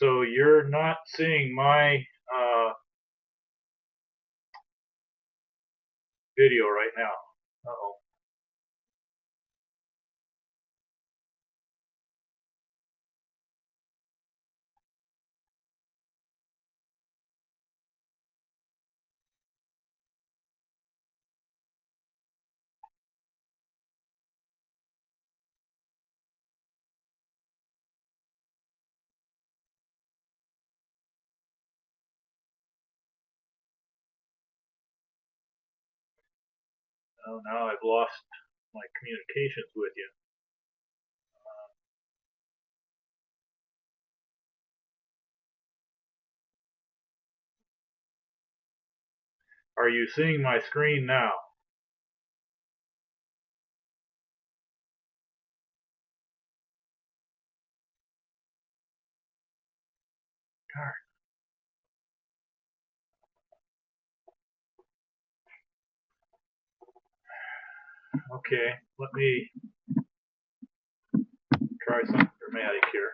So you're not seeing my video right now. Uh-oh. Oh, now I've lost my communications with you. Are you seeing my screen now? Darn. Okay, let me try something dramatic here.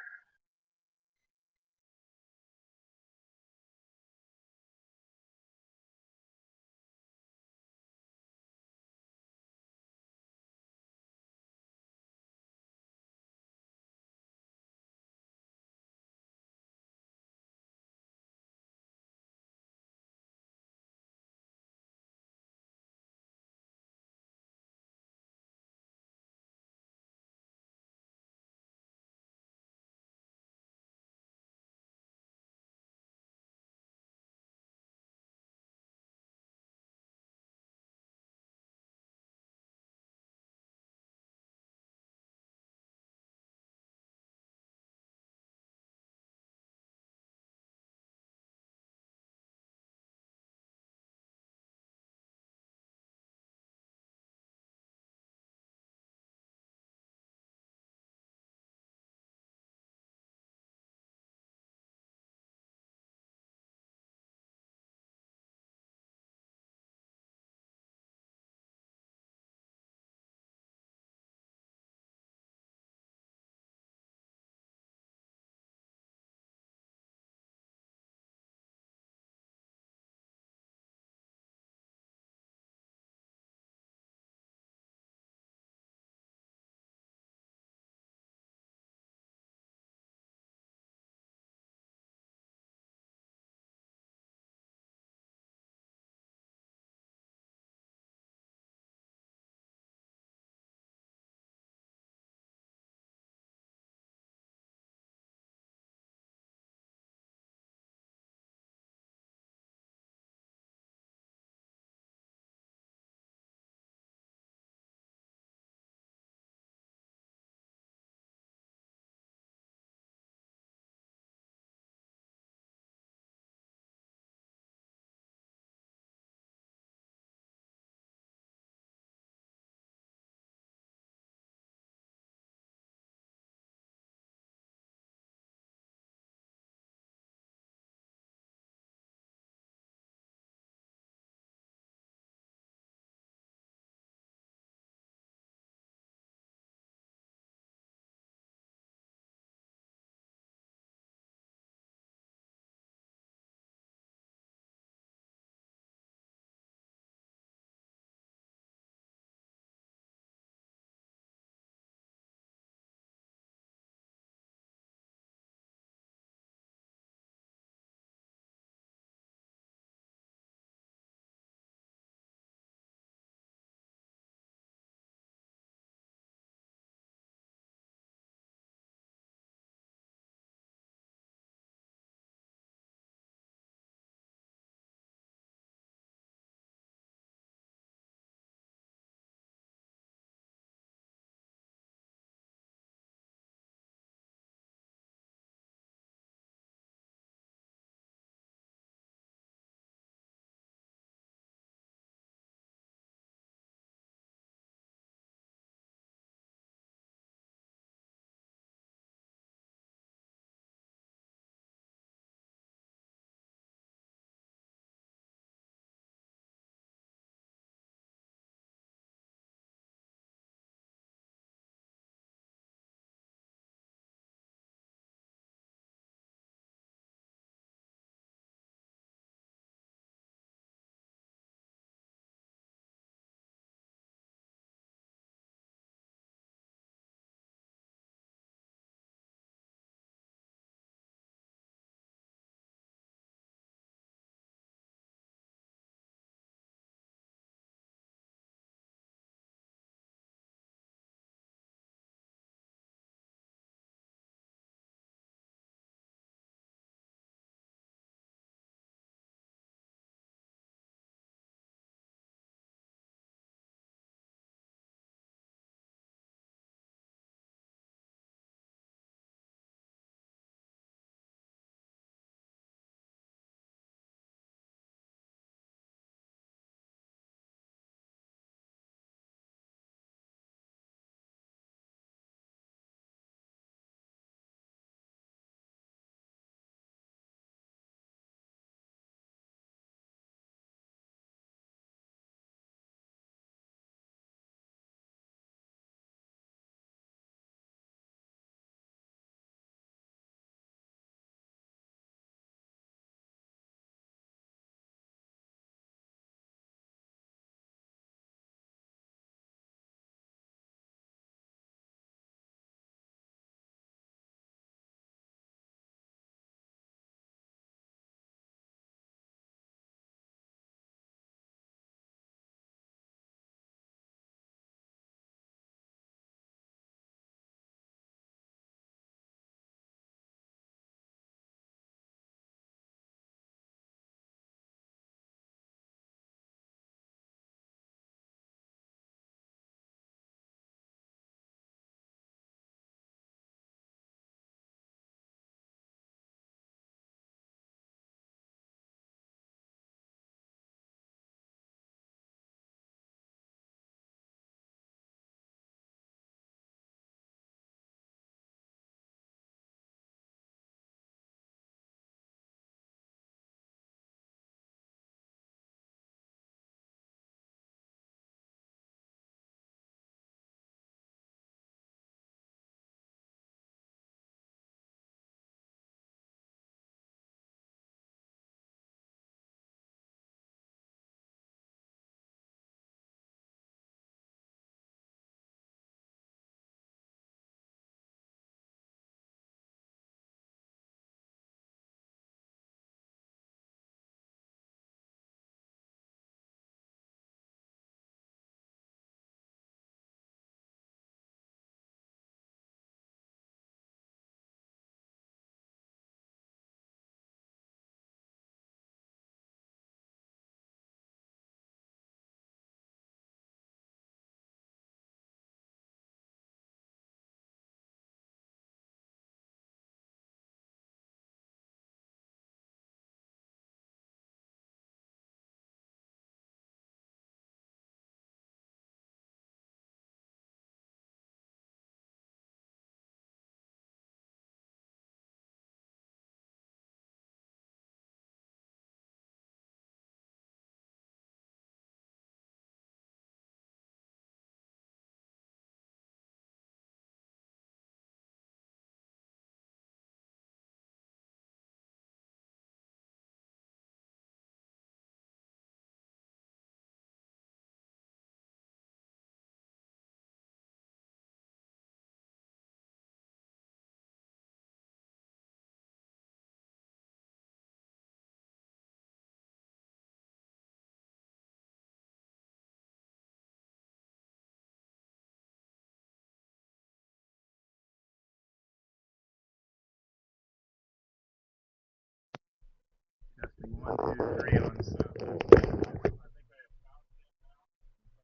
Testing 1, 2, 3 on sound. I think I have found it now.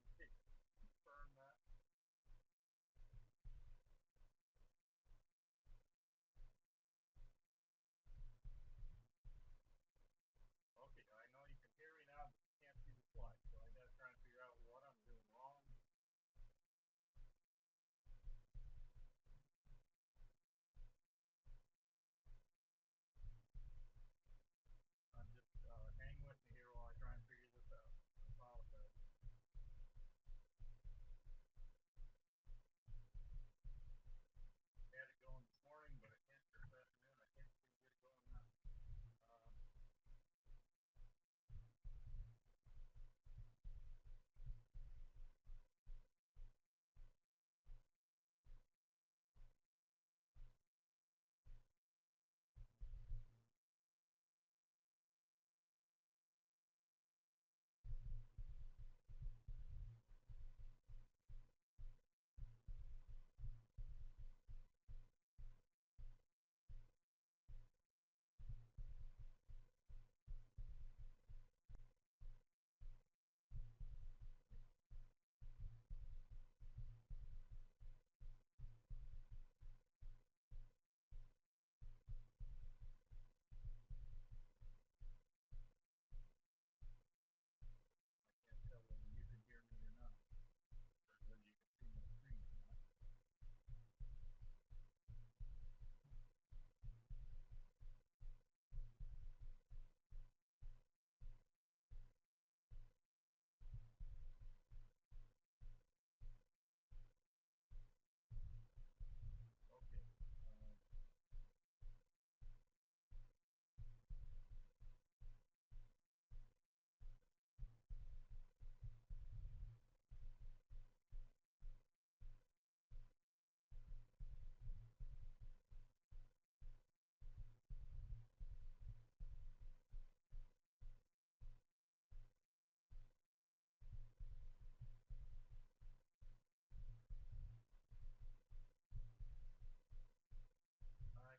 Okay, confirm that. Okay, I know you can hear me now, but you can't see the slide, so I gotta try and figure out what I'm doing wrong. Just hang with me here while I try and figure this out. I apologize. I had it going this morning, but I can't this afternoon. I can't seem to get it going now. I can't tell whether you can hear me or not, or whether you can see my screen or not.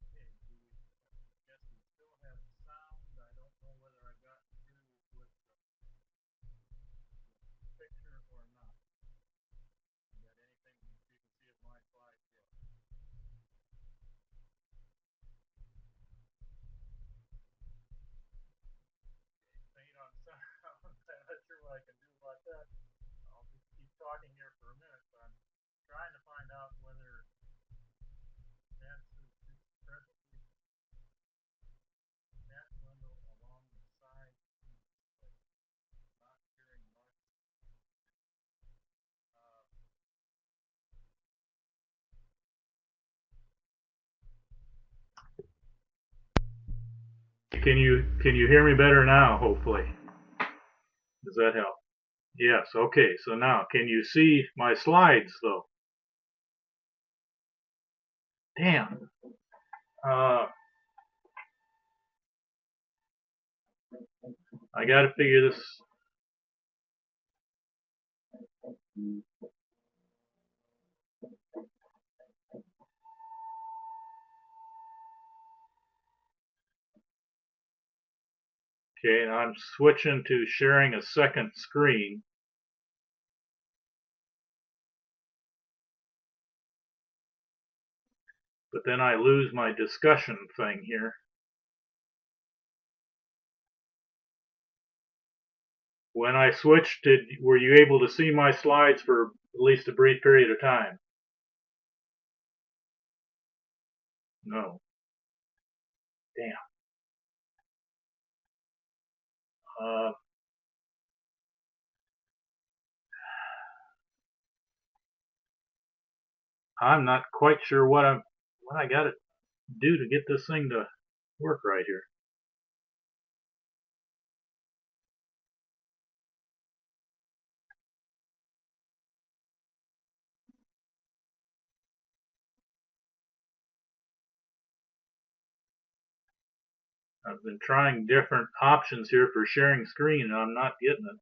Okay. Okay, guess we still have sound. I don't know whether I got through with the picture or not. You got anything you can see of my slides yet? Faint on sound. I'm not sure what I can do about that. I'll just keep talking here for a minute, but I'm trying to find out whether that's presently that window along the side is not hearing much. Can you hear me better now? Hopefully, does that help? Yes. Okay. So now, can you see my slides though? Damn. I got to figure this. Okay, and I'm switching to sharing a second screen. But then I lose my discussion thing here. When I switched, were you able to see my slides for at least a brief period of time? No. Damn. I'm not quite sure what I got to do to get this thing to work right here. I've been trying different options here for sharing screen, and I'm not getting it.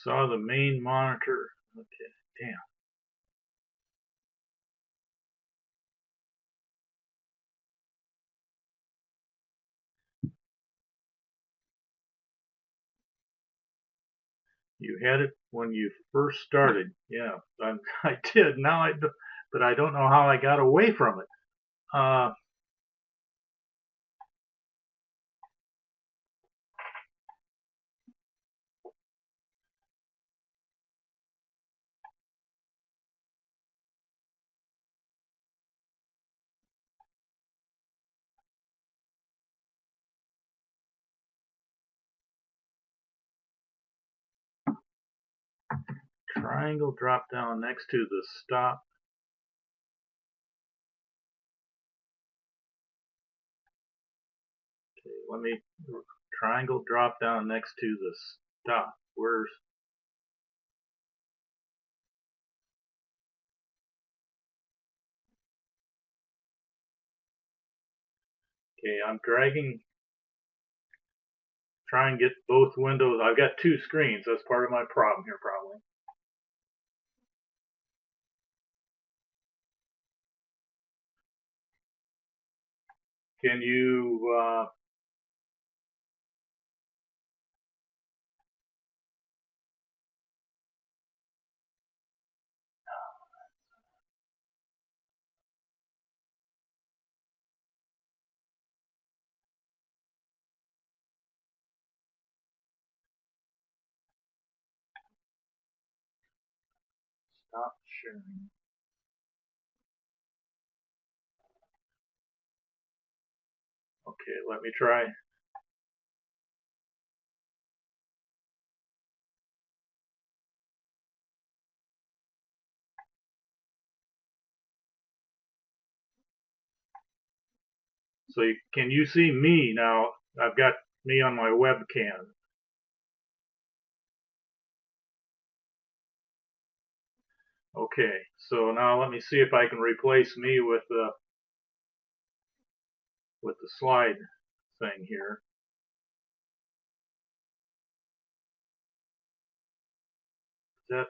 Saw the main monitor. Okay, damn. You had it when you first started. Yeah, I did. Now but I don't know how I got away from it. Triangle drop down next to the stop. Okay, let me triangle drop down next to the stop. Where's okay? I'm dragging. Try and get both windows. I've got two screens. That's part of my problem here, probably. Can you stop sharing? Okay, let me try. So can you see me now? I've got me on my webcam. Okay, so now let me see if I can replace me with the slide thing here. Is that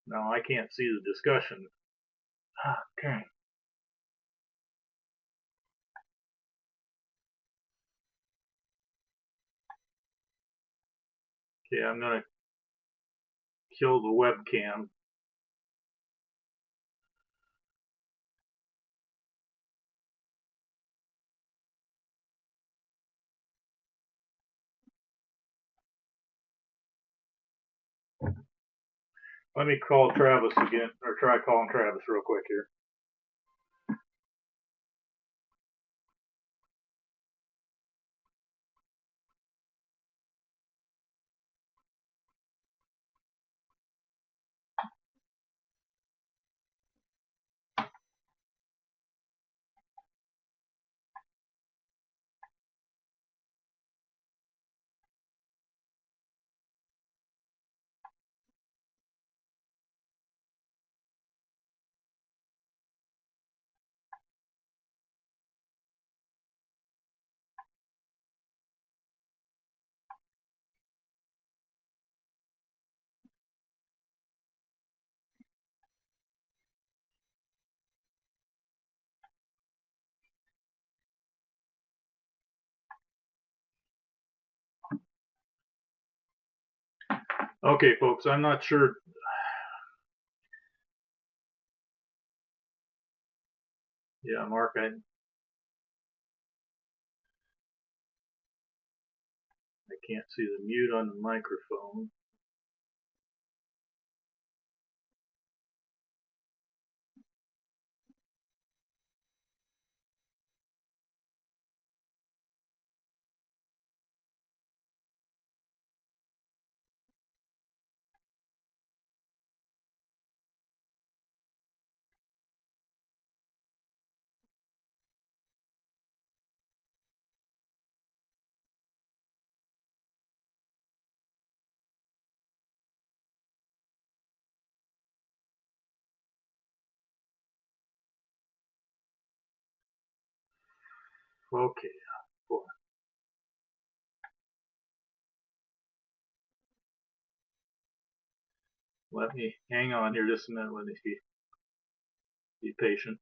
no? I can't see the discussion. Ah, dang. Okay, I'm gonna kill the webcam. Let me call Travis again, or try calling Travis real quick here. Okay, folks, I'm not sure. Yeah, Mark, I can't see the mute on the microphone. Okay, boy. Let me hang on here just a minute. Let me be patient.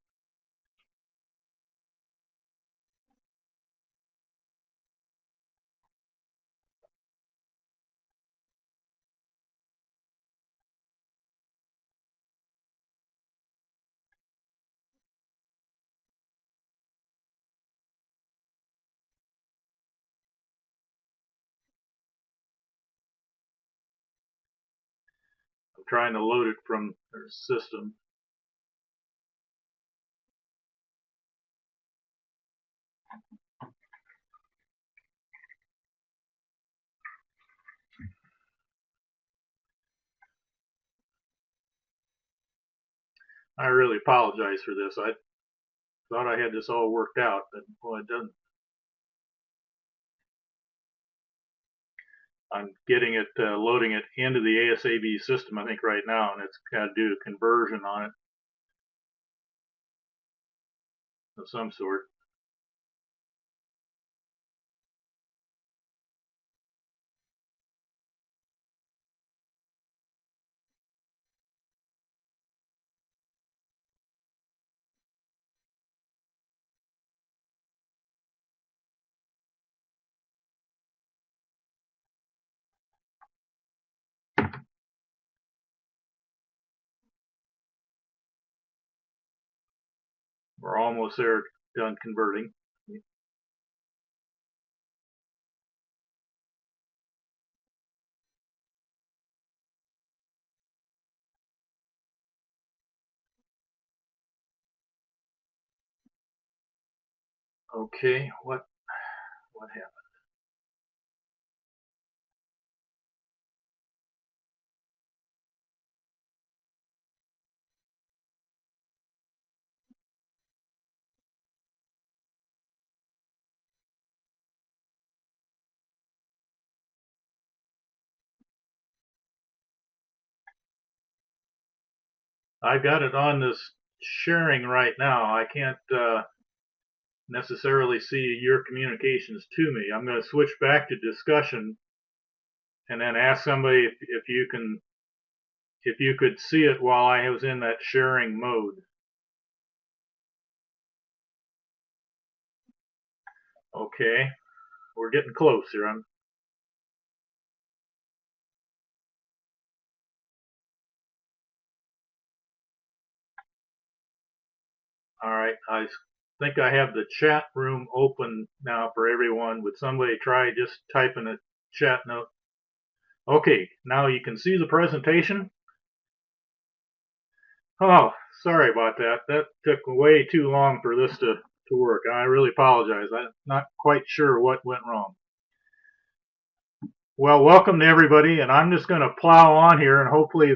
I'm trying to load it from their system. I really apologize for this. I thought I had this all worked out, but well, it doesn't. I'm getting it, loading it into the ASAB system, I think, right now, and it's got to do a conversion on it of some sort. We're almost there, done converting. Okay, what happened? I've got it on this sharing right now. I can't necessarily see your communications to me. I'm going to switch back to discussion and then ask somebody if you could see it while I was in that sharing mode. Okay, we're getting close here. All right, I think I have the chat room open now for everyone. Would somebody try just typing a chat note? Okay, now you can see the presentation. Oh, sorry about that. That took way too long for this to work. I really apologize. I'm not quite sure what went wrong. Well, welcome to everybody, and I'm just going to plow on here, and hopefully,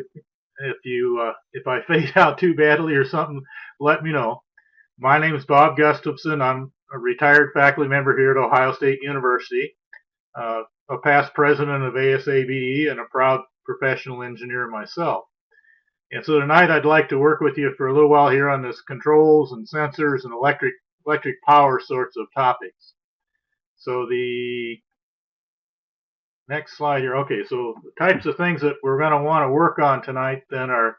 if I fade out too badly or something, let me know. My name is Bob Gustafson. I'm a retired faculty member here at Ohio State University, a past president of ASABE, and a proud professional engineer myself. And so tonight I'd like to work with you for a little while here on this controls and sensors and electric power sorts of topics. So the next slide here. Okay, so the types of things that we're going to want to work on tonight then are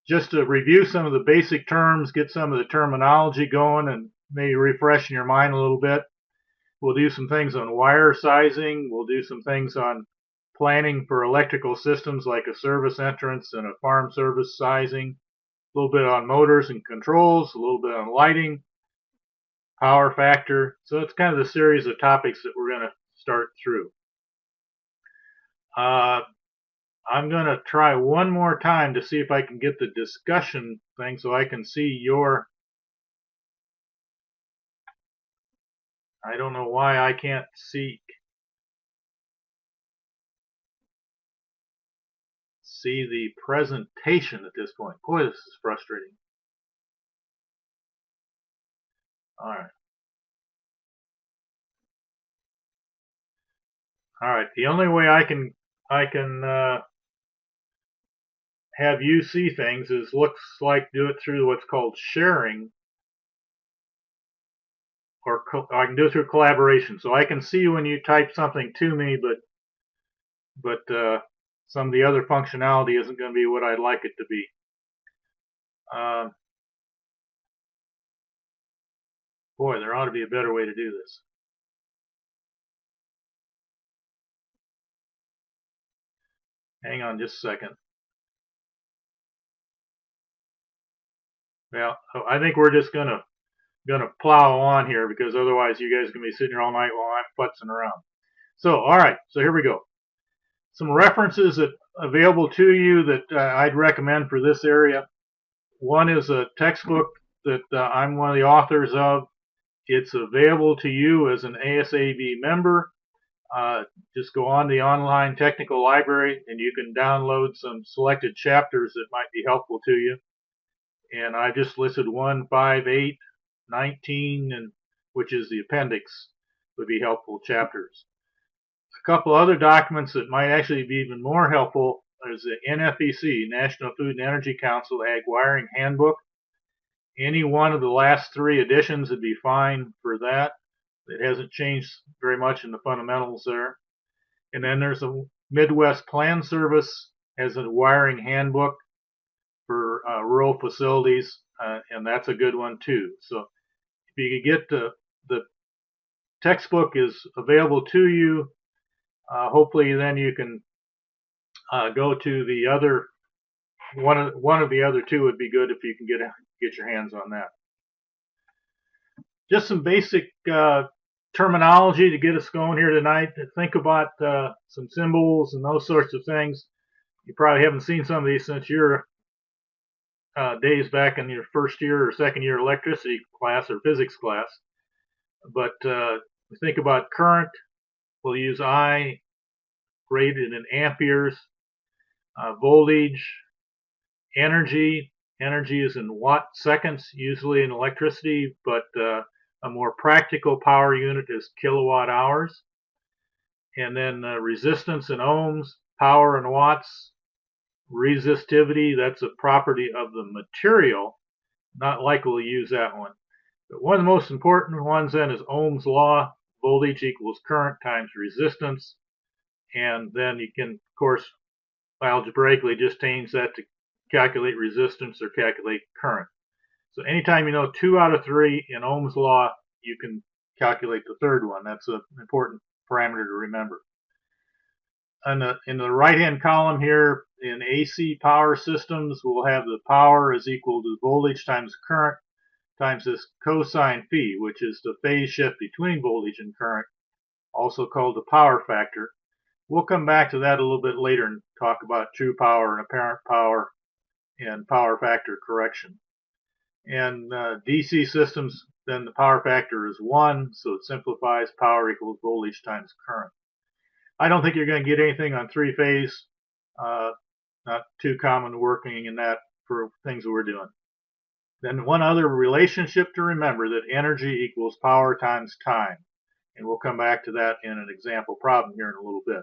just to review some of the basic terms, get some of the terminology going, and maybe refresh in your mind a little bit. We'll do some things on wire sizing. We'll do some things on planning for electrical systems like a service entrance and a farm service sizing. A little bit on motors and controls, a little bit on lighting, power factor. So it's kind of the series of topics that we're going to start through. I'm going to try one more time to see if I can get the discussion thing so I can see your. I don't know why I can't see the presentation at this point. Boy, this is frustrating. All right. All right. The only way I can have you see things is looks like do it through what's called sharing, or I can do it through collaboration. So I can see when you type something to me, but some of the other functionality isn't going to be what I'd like it to be. Boy, there ought to be a better way to do this. Hang on just a second. Well, I think we're just gonna plow on here, because otherwise you guys are gonna be sitting here all night while I'm futzing around. So, all right, so here we go. Some references that available to you that I'd recommend for this area. One is a textbook that I'm one of the authors of. It's available to you as an ASAB member. Just go on the online technical library and you can download some selected chapters that might be helpful to you. And I just listed 1, 5, 8, 19, and which is the appendix, would be helpful chapters. A couple other documents that might actually be even more helpful is the NFEC, National Food and Energy Council Ag Wiring Handbook. Any one of the last 3 editions would be fine for that. It hasn't changed very much in the fundamentals there. And then there's a Midwest Plan Service has a wiring handbook for rural facilities, and that's a good one too. So if you could get the textbook is available to you, hopefully then you can go to the other one of the other 2 would be good if you can get your hands on that. Just some basic terminology to get us going here tonight. Think about some symbols and those sorts of things. You probably haven't seen some of these since your days back in your first year or second year electricity class or physics class. But we think about current, we'll use I, rated in amperes, voltage, energy. Energy is in watt seconds, usually in electricity, but a more practical power unit is kilowatt hours. And then resistance in ohms, power in watts, resistivity, that's a property of the material. Not likely to use that one. But one of the most important ones then is Ohm's law. Voltage equals current times resistance. And then you can, of course, algebraically just change that to calculate resistance or calculate current. So anytime you know 2 out of 3 in Ohm's law, you can calculate the third one. That's an important parameter to remember. In the right-hand column here, in AC power systems, we'll have the power is equal to voltage times current times this cosine phi, which is the phase shift between voltage and current, also called the power factor. We'll come back to that a little bit later and talk about true power and apparent power and power factor correction. And DC systems, then the power factor is 1, so it simplifies power equals voltage times current. I don't think you're going to get anything on 3-phase. Not too common working in that for things that we're doing. Then one other relationship to remember, that energy equals power times time. And we'll come back to that in an example problem here in a little bit.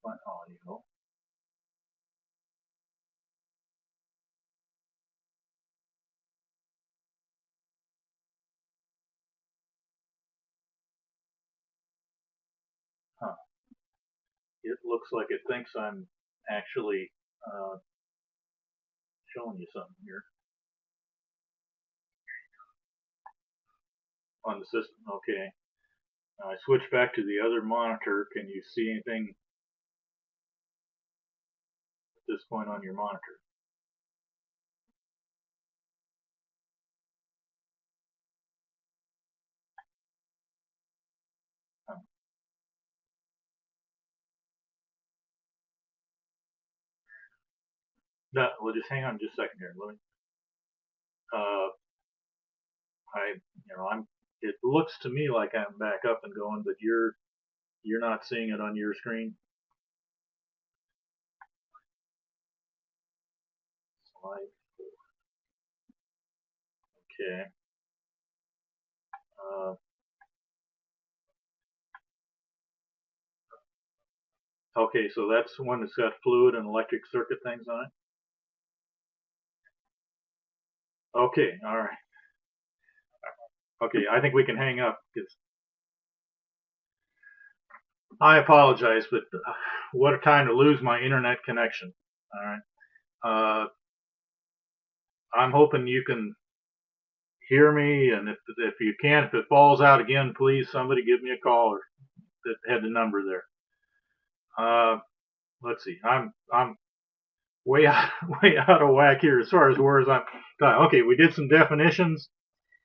my audio. Huh. It looks like it thinks I'm actually showing you something here on the system. Okay. I switch back to the other monitor. Can you see anything at this point on your monitor? No, well, just hang on just a second here. Let me. I'm. It looks to me like I'm back up and going, but you're not seeing it on your screen. Slide. Okay. Okay, so that's one that's got fluid and electric circuit things on it. Okay, all right. Okay, I think we can hang up. I apologize, but what a time to lose my internet connection. All right. I'm hoping you can hear me, and if you can't, if it falls out again, please somebody give me a call or that had the number there. Let's see. I'm way out, way out of whack here as far as words I'm talking. Okay, we did some definitions.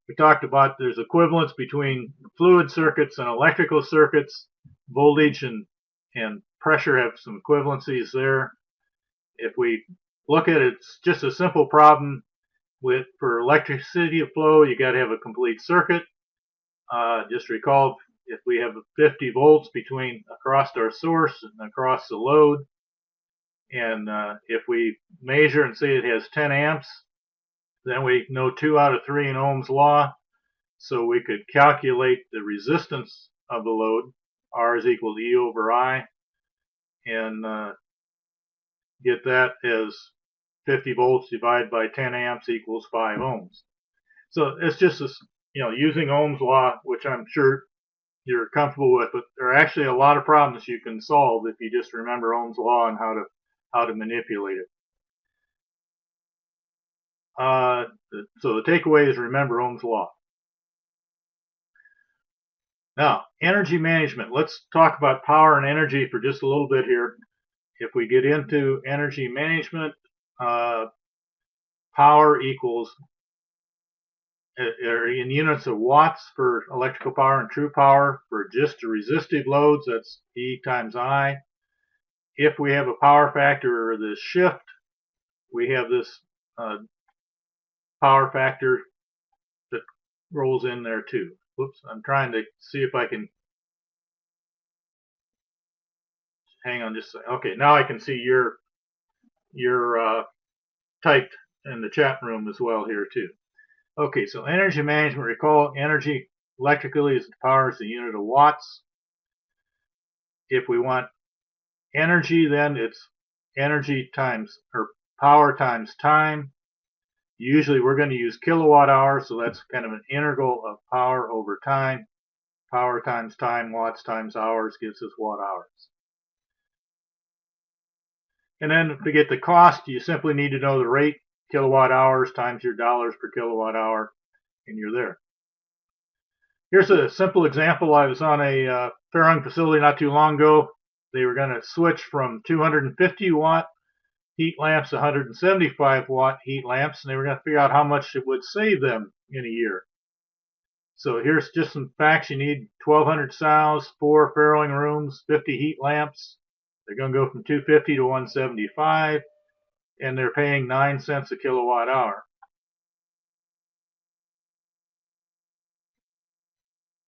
We talked about there's equivalence between fluid circuits and electrical circuits. Voltage and pressure have some equivalencies there. If we look at it, it's just a simple problem. For electricity to flow, you got to have a complete circuit. Just recall if we have 50 volts across our source and across the load, and if we measure and say it has 10 amps, then we know 2 out of 3 in Ohm's law, so we could calculate the resistance of the load. R is equal to E over I, and get that as 50 volts divided by 10 amps equals 5 ohms. So it's just this, using Ohm's law, which I'm sure you're comfortable with, but there are actually a lot of problems you can solve if you just remember Ohm's law and how to manipulate it. So the takeaway is remember Ohm's law. Now, energy management. Let's talk about power and energy for just a little bit here. If we get into energy management, power equals, in units of watts for electrical power, and true power for just the resistive loads, that's E times I. If we have a power factor or this shift, we have this power factor that rolls in there too. Whoops, I'm trying to see if I can, hang on just a second. Okay, now I can see your typed in the chat room as well here too. Okay, so energy management, recall energy electrically is power is the unit of watts. If we want energy, then it's energy times, or power times time. Usually we're going to use kilowatt hours, so that's kind of an integral of power over time. Power times time, watts times hours gives us watt hours. And then to get the cost, you simply need to know the rate, kilowatt hours times your dollars per kilowatt hour, and you're there. Here's a simple example. I was on a Fair Hung facility not too long ago. They were going to switch from 250 watt heat lamps to 175 watt heat lamps, and they were going to figure out how much it would save them in a year. So here's just some facts. You need 1,200 sows, 4 farrowing rooms, 50 heat lamps. They're going to go from 250 to 175, and they're paying 9 cents a kilowatt hour.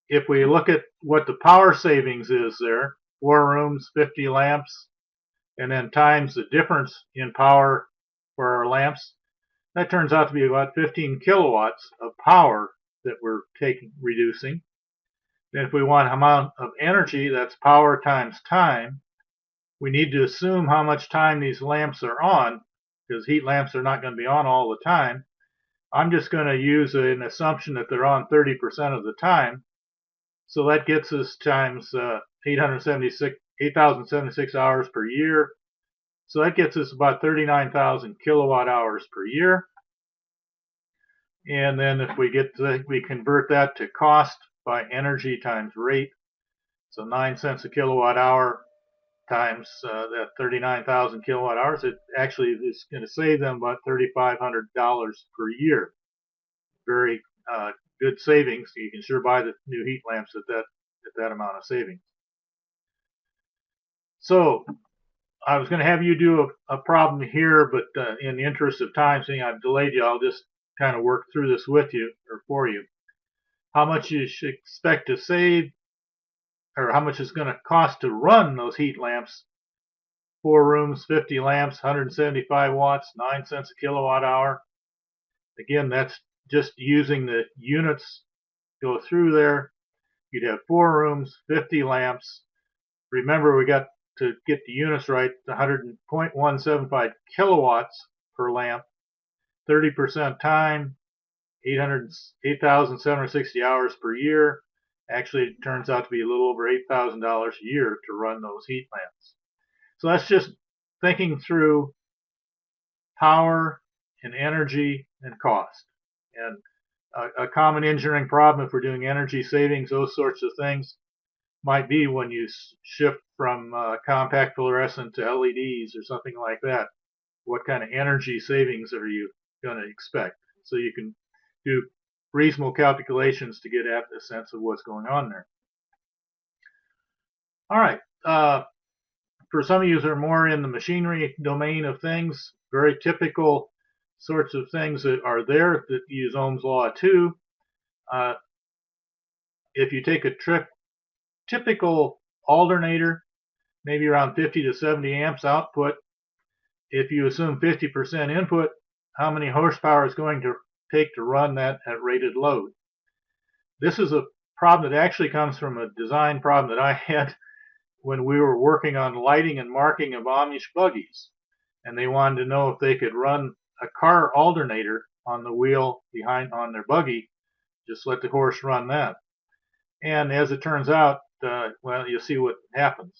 If we look at what the power savings is there, 4 rooms, 50 lamps, and then times the difference in power for our lamps, that turns out to be about 15 kilowatts of power that we're reducing. And if we want amount of energy, that's power times time. we need to assume how much time these lamps are on, because heat lamps are not going to be on all the time. I'm just going to use an assumption that they're on 30% of the time. So that gets us times 8,076 hours per year. So that gets us about 39,000 kilowatt hours per year. And then if we convert that to cost by energy times rate, so 9 cents a kilowatt hour times that 39,000 kilowatt hours, it actually is going to save them about $3,500 per year. Very good savings. You can sure buy the new heat lamps at that amount of savings. So I was going to have you do a problem here, but in the interest of time, seeing I've delayed you, I'll just kind of work through this with you or for you. How much you should expect to save, or how much it's going to cost to run those heat lamps. 4 rooms, 50 lamps, 175 watts, 9 cents a kilowatt hour. Again, that's just using the units go through there. You'd have 4 rooms, 50 lamps. Remember, we got to get the units right, 100.175 kilowatts per lamp, 30% time, 8,760 hours per year. Actually, it turns out to be a little over $8,000 a year to run those heat lamps. So that's just thinking through power and energy and cost. And a common engineering problem, if we're doing energy savings, those sorts of things, might be when you shift from compact fluorescent to LEDs or something like that. What kind of energy savings are you going to expect? So you can do reasonable calculations to get at the sense of what's going on there. All right. For some of you that are more in the machinery domain of things, very typical sorts of things that are there that use Ohm's law too. If you take a typical alternator, maybe around 50 to 70 amps output, if you assume 50% input, how many horsepower is going to take to run that at rated load? This is a problem that actually comes from a design problem that I had when we were working on lighting and marking of Amish buggies. And they wanted to know if they could run a car alternator on the wheel behind on their buggy, just let the horse run that. And as it turns out, well, you'll see what happens.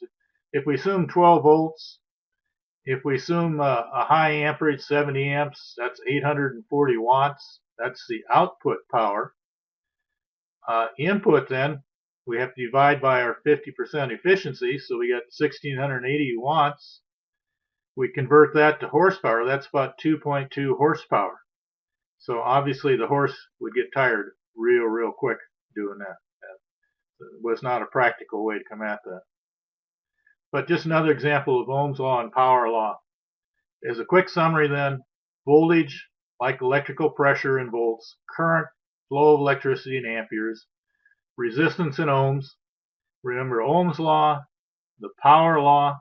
If we assume 12 volts, if we assume a high amperage, 70 amps, that's 840 watts. That's the output power. Input then, we have to divide by our 50% efficiency, so we get 1680 watts. We convert that to horsepower, that's about 2.2 horsepower. So obviously the horse would get tired real quick doing that. It was not a practical way to come at that. But just another example of Ohm's law and power law. As a quick summary then, voltage, like electrical pressure in volts, current, flow of electricity in amperes, resistance in ohms. Remember Ohm's law, the power law,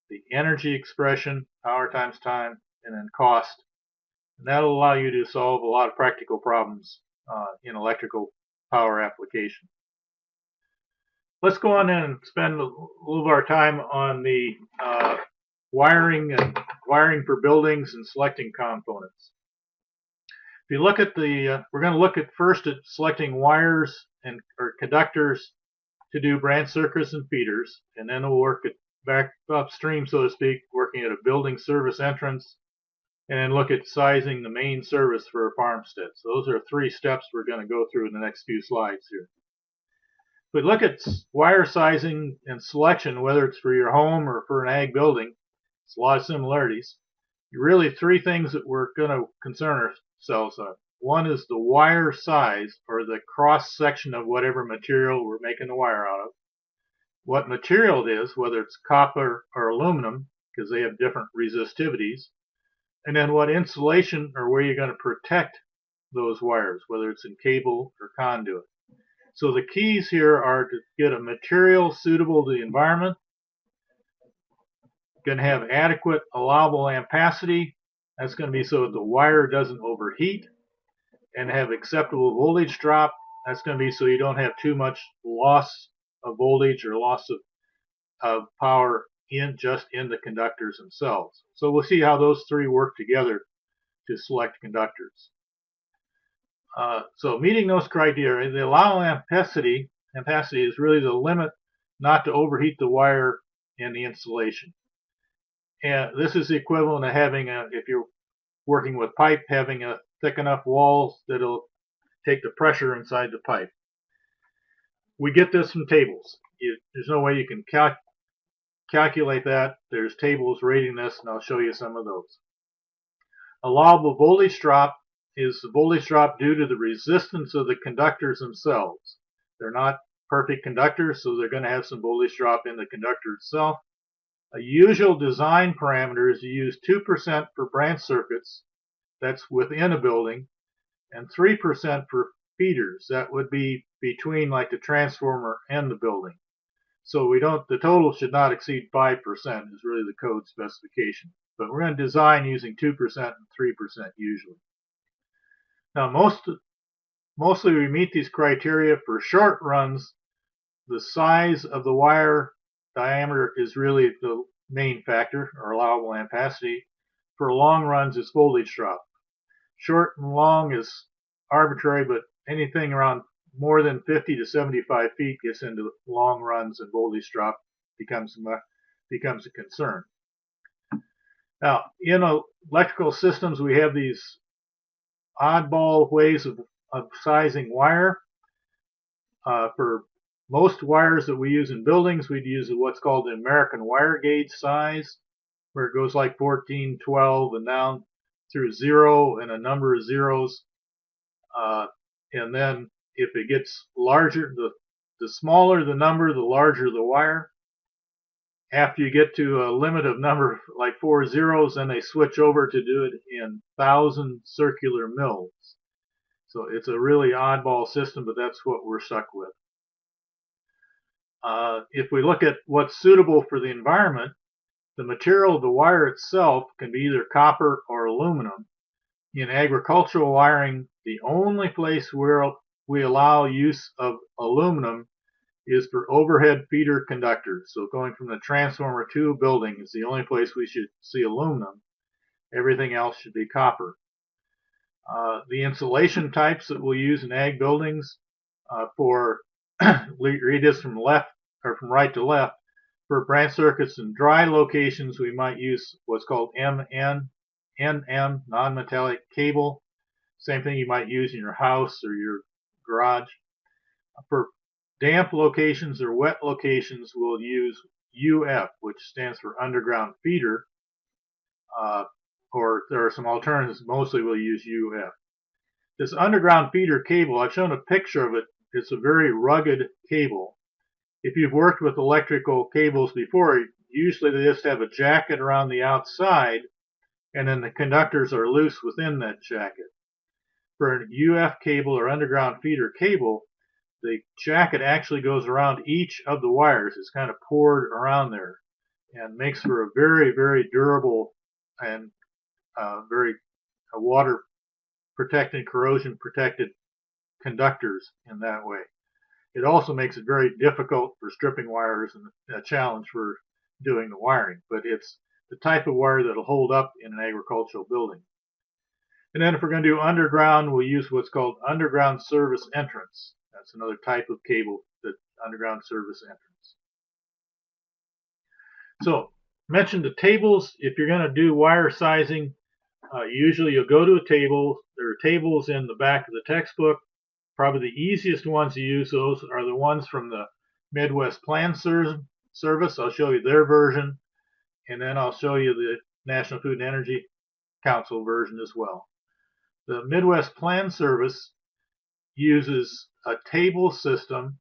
the energy expression, power times time, and then cost. And that'll allow you to solve a lot of practical problems in electrical power application. Let's go on and spend a little of our time on the wiring for buildings and selecting components. If you look at we're going to look at first at selecting wires or conductors to do branch circuits and feeders, and then we'll work at back upstream, so to speak, working at a building service entrance, and then look at sizing the main service for a farmstead. So those are 3 steps we're going to go through in the next few slides here. If we look at wire sizing and selection, whether it's for your home or for an ag building, it's a lot of similarities. Really 3 things that we're going to concern ourselves on. One is the wire size, or the cross section of whatever material we're making the wire out of. What material it is, whether it's copper or aluminum, because they have different resistivities. And then what insulation, or where you're going to protect those wires, whether it's in cable or conduit. So the keys here are to get a material suitable to the environment, going to have adequate allowable ampacity. That's going to be so that the wire doesn't overheat, and have acceptable voltage drop. That's going to be so you don't have too much loss of voltage or loss of power just in the conductors themselves. So we'll see how those three work together to select conductors. So meeting those criteria, the allowable ampacity is really the limit not to overheat the wire in the insulation. And this is the equivalent of having if you're working with pipe, having a thick enough walls that'll take the pressure inside the pipe. We get this from tables. There's no way you can calculate that. There's tables rating this, and I'll show you some of those. Allowable voltage drop is the voltage drop due to the resistance of the conductors themselves. They're not perfect conductors, so they're going to have some voltage drop in the conductor itself. A usual design parameter is to use 2% for branch circuits, that's within a building, and 3% for feeders. That would be between like the transformer and the building. So the total should not exceed 5% is really the code specification. But we're going to design using 2% and 3% usually. Now mostly we meet these criteria for short runs. The size of the wire diameter is really the main factor, or allowable ampacity. For long runs, it's voltage drop. Short and long is arbitrary, but anything around more than 50 to 75 feet gets into long runs, and voltage drop becomes a concern. Now, in electrical systems, we have these oddball ways of sizing wire. For most wires that we use in buildings, we'd use what's called the American wire gauge size, where it goes like 14, 12, and down through 0 and a number of zeros. And then if it gets larger, the smaller the number, the larger the wire. After you get to a limit of number like 4 zeros, then they switch over to do it in 1,000 circular mils. So it's a really oddball system, but that's what we're stuck with. If we look at what's suitable for the environment, the material of the wire itself can be either copper or aluminum. In agricultural wiring, the only place where we allow use of aluminum is for overhead feeder conductors. So going from the transformer to a building is the only place we should see aluminum. Everything else should be copper. The insulation types that we'll use in ag buildings for read this from left or from right to left. For branch circuits and dry locations, we might use what's called NM, non-metallic cable. Same thing you might use in your house or your garage. For damp locations or wet locations, we'll use UF, which stands for underground feeder, or there are some alternatives. Mostly we'll use UF. This underground feeder cable, I've shown a picture of it. It's a very rugged cable. If you've worked with electrical cables before, usually they just have a jacket around the outside, and then the conductors are loose within that jacket. For an UF cable or underground feeder cable, the jacket actually goes around each of the wires. It's kind of poured around there and makes for a very, very durable and very water protected, corrosion protected conductors in that way. It also makes it very difficult for stripping wires and a challenge for doing the wiring, but it's the type of wire that'll hold up in an agricultural building. And then if we're going to do underground, we'll use what's called underground service entrance. That's another type of cable, that underground service entrance. So, mentioned the tables. If you're going to do wire sizing, usually you'll go to a table. There are tables in the back of the textbook. Probably the easiest ones to use those are the ones from the Midwest Plan Service. I'll show you their version, and then I'll show you the National Food and Energy Council version as well. The Midwest Plan Service uses a table system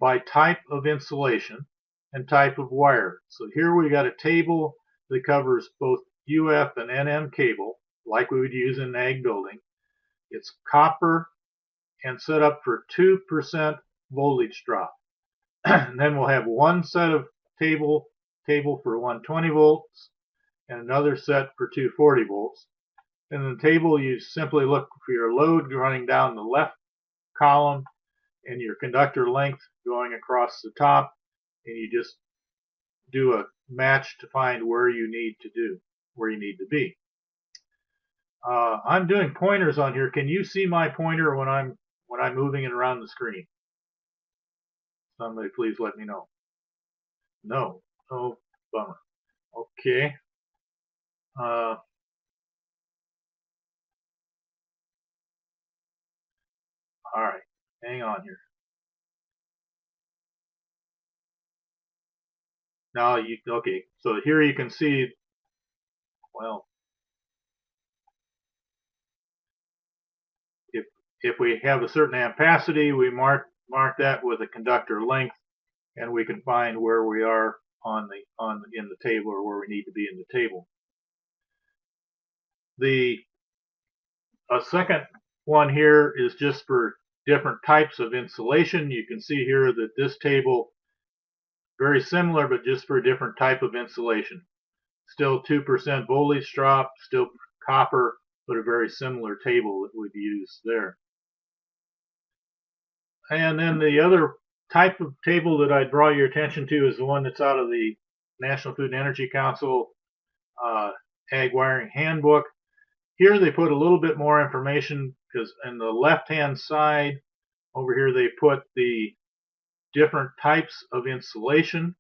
by type of insulation and type of wire. So here we got a table that covers both UF and NM cable, like we would use in an ag building. It's copper and set up for 2% voltage drop. And then we'll have one set of table for 120 volts and another set for 240 volts. And in the table, you simply look for your load running down the left column and your conductor length going across the top, and you just do a match to find where you need to be. I'm doing pointers on here. Can you see my pointer when I'm moving it around the screen? Somebody please let me know. No. Oh, bummer. Okay. All right. Hang on here. Now okay. So here you can see. Well, if we have a certain ampacity, we mark that with a conductor length, and we can find where we are in the table, or where we need to be in the table. A second one here is just for different types of insulation. You can see here that this table very similar, but just for a different type of insulation. Still 2% voltage drop, still copper, but a very similar table that we've used there. And then the other type of table that I draw your attention to is the one that's out of the National Food and Energy Council Ag Wiring Handbook. Here they put a little bit more information, because in the left-hand side over here they put the different types of insulation.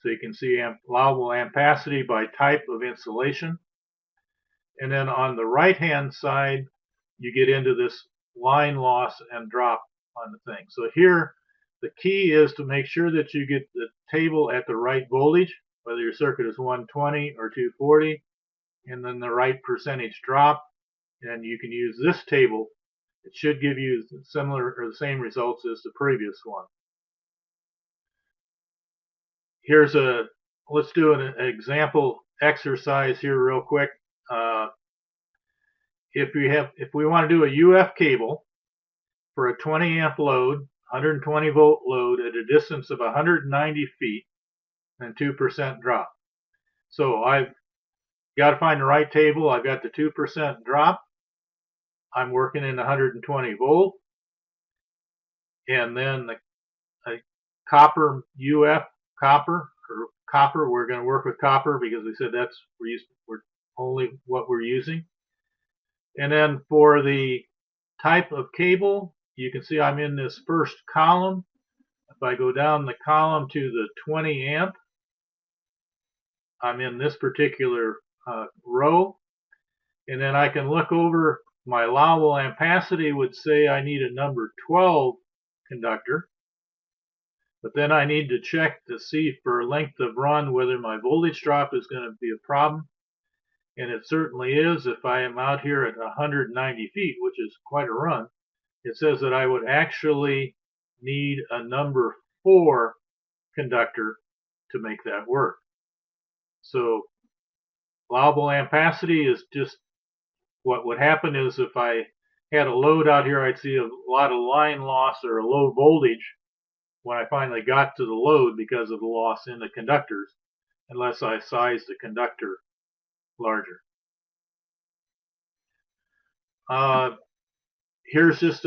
So you can see allowable ampacity by type of insulation. And then on the right-hand side, you get into this line loss and drop on the thing. So here, the key is to make sure that you get the table at the right voltage, whether your circuit is 120 or 240, and then the right percentage drop. And you can use this table. It should give you similar or the same results as the previous one. Let's do an example exercise here real quick. If we want to do a UF cable for a 20 amp load, 120 volt load at a distance of 190 feet and 2% drop. So I've got to find the right table. I've got the 2% drop. I'm working in 120 volt. And then the copper UF copper, we're going to work with copper because we said we're only what we're using. And then for the type of cable, you can see I'm in this first column. If I go down the column to the 20 amp, I'm in this particular row. And then I can look over. My allowable ampacity would say I need a number 12 conductor. But then I need to check to see for length of run whether my voltage drop is going to be a problem. And it certainly is. If I am out here at 190 feet, which is quite a run, it says that I would actually need a number 4 conductor to make that work. So allowable ampacity is just what would happen is if I had a load out here, I'd see a lot of line loss or a low voltage when I finally got to the load because of the loss in the conductors, unless I size the conductor larger. Here's just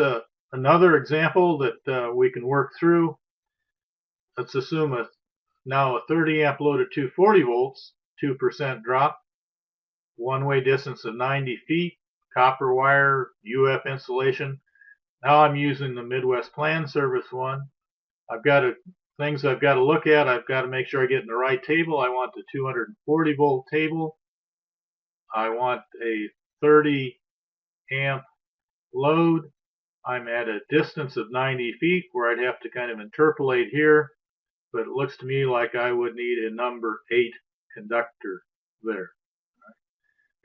another example that we can work through. Let's assume now a 30 amp load at 240 volts, 2% drop, one-way distance of 90 feet, copper wire, UF insulation. Now I'm using the Midwest Plan Service one. I've got things I've got to look at. I've got to make sure I get in the right table. I want the 240 volt table. I want a 30 amp load. I'm at a distance of 90 feet where I'd have to kind of interpolate here, but it looks to me like I would need a number 8 conductor there.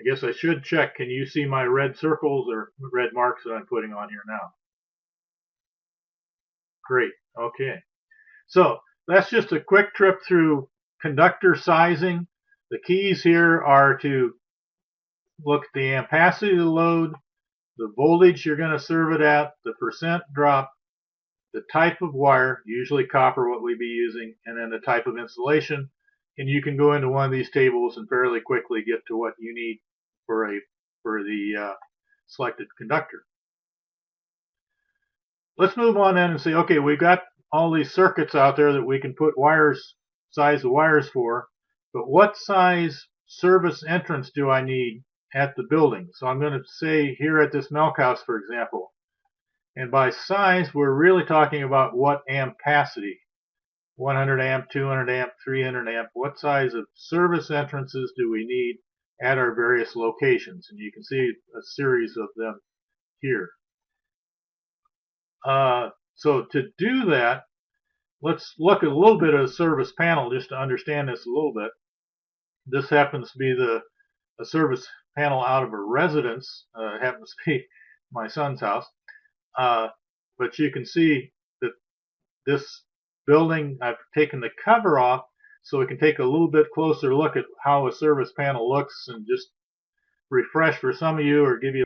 I guess I should check. Can you see my red circles or red marks that I'm putting on here now? Great. Okay. So that's just a quick trip through conductor sizing. The keys here are to look at the ampacity of the load, the voltage you're going to serve it at, the percent drop, the type of wire, usually copper what we'd be using, and then the type of insulation. And you can go into one of these tables and fairly quickly get to what you need for the selected conductor. Let's move on then and say, okay, we've got all these circuits out there that we can put wires size the wires for, but what size service entrance do I need at the building? So I'm going to say here at this milk house, for example, and by size, we're really talking about what ampacity. 100 amp, 200 amp, 300 amp. What size of service entrances do we need at our various locations? And you can see a series of them here. So to do that, let's look at a little bit of the service panel just to understand this a little bit. This happens to be a service panel out of a residence. It happens to be my son's house. But you can see that this building, I've taken the cover off so we can take a little bit closer look at how a service panel looks and just refresh for some of you or give you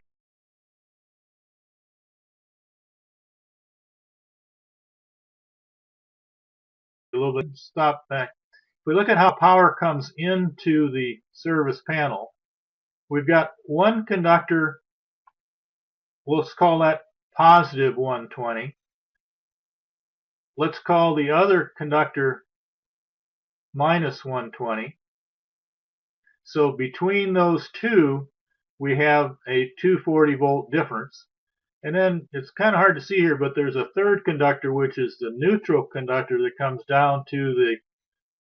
a little bit. Stop back. If we look at how power comes into the service panel, we've got one conductor, let's call that positive 120. Let's call the other conductor minus 120. So between those two, we have a 240 volt difference. And then it's kind of hard to see here, but there's a third conductor, which is the neutral conductor that comes down to the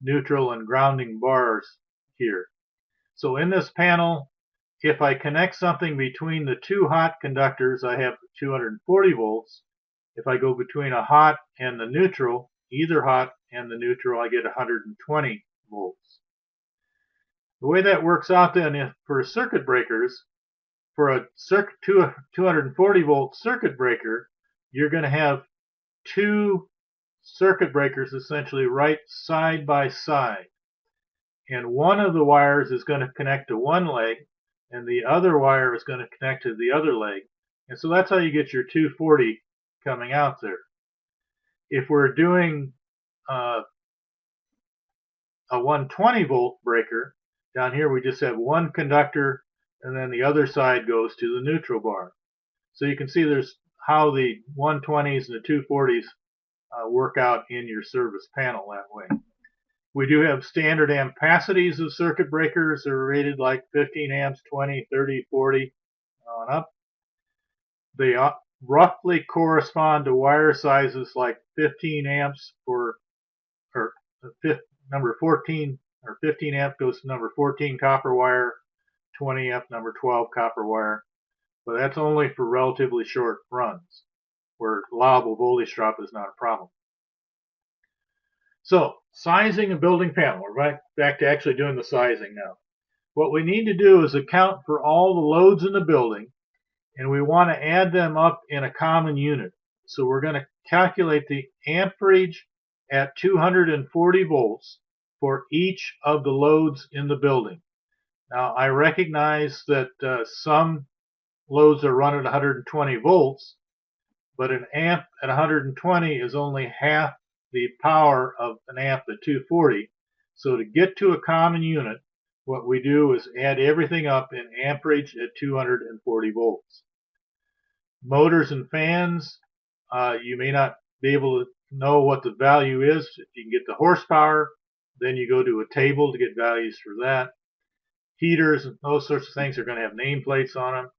neutral and grounding bars here. So in this panel, if I connect something between the two hot conductors, I have 240 volts. If I go between a hot and the neutral, either hot and the neutral, I get 120 volts. The way that works out then for circuit breakers, for a 240 volt circuit breaker, you're going to have two circuit breakers essentially right side by side. And one of the wires is going to connect to one leg, and the other wire is going to connect to the other leg. And so that's how you get your 240 coming out there. If we're doing a 120 volt breaker, down here we just have one conductor, and then the other side goes to the neutral bar. So you can see there's how the 120s and the 240s work out in your service panel that way. We do have standard ampacities of circuit breakers. They're rated like 15 amps, 20, 30, 40, on up. They roughly correspond to wire sizes like 15 amps for, or number 14, or 15 amp goes to number 14 copper wire, 20 amp number 12 copper wire. But that's only for relatively short runs, where allowable voltage drop is not a problem. So, sizing a building panel. We're right back to actually doing the sizing now. What we need to do is account for all the loads in the building, and we want to add them up in a common unit. So we're going to calculate the amperage at 240 volts for each of the loads in the building. Now, I recognize that some loads are run at 120 volts, but an amp at 120 is only half the power of an amp at 240. So to get to a common unit, what we do is add everything up in amperage at 240 volts. Motors and fans, you may not be able to know what the value is. If you can get the horsepower, then you go to a table to get values for that. Heaters and those sorts of things are going to have nameplates on them.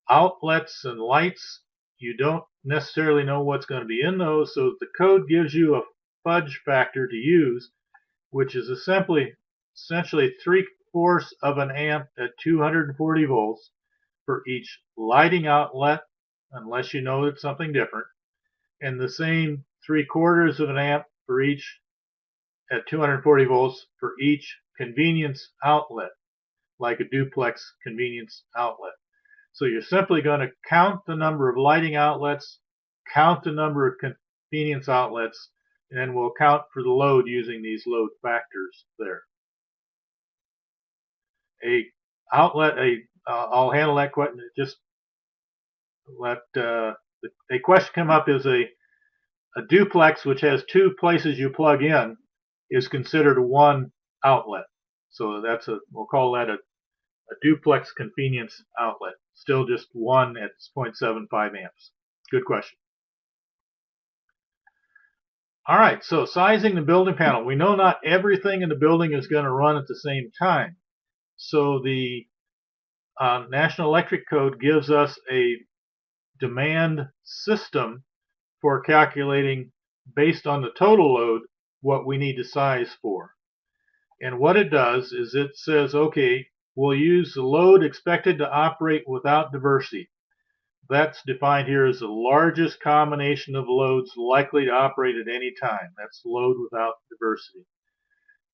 Outlets and lights, you don't necessarily know what's going to be in those, so the code gives you a fudge factor to use, which is essentially 3/4 of an amp at 240 volts for each lighting outlet, unless you know it's something different, and the same 3/4 of an amp for each at 240 volts for each convenience outlet, like a duplex convenience outlet. So you're simply going to count the number of lighting outlets, count the number of convenience outlets, and then we'll account for the load using these load factors there. I'll handle that question. Just let a question come up is a duplex, which has two places you plug in, is considered one outlet. So we'll call that a duplex convenience outlet. Still just one at 0.75 amps. Good question. All right, so sizing the building panel. We know not everything in the building is going to run at the same time. So the National Electric Code gives us a demand system for calculating, based on the total load, what we need to size for. And what it does is it says, okay, we'll use the load expected to operate without diversity. That's defined here as the largest combination of loads likely to operate at any time. That's load without diversity.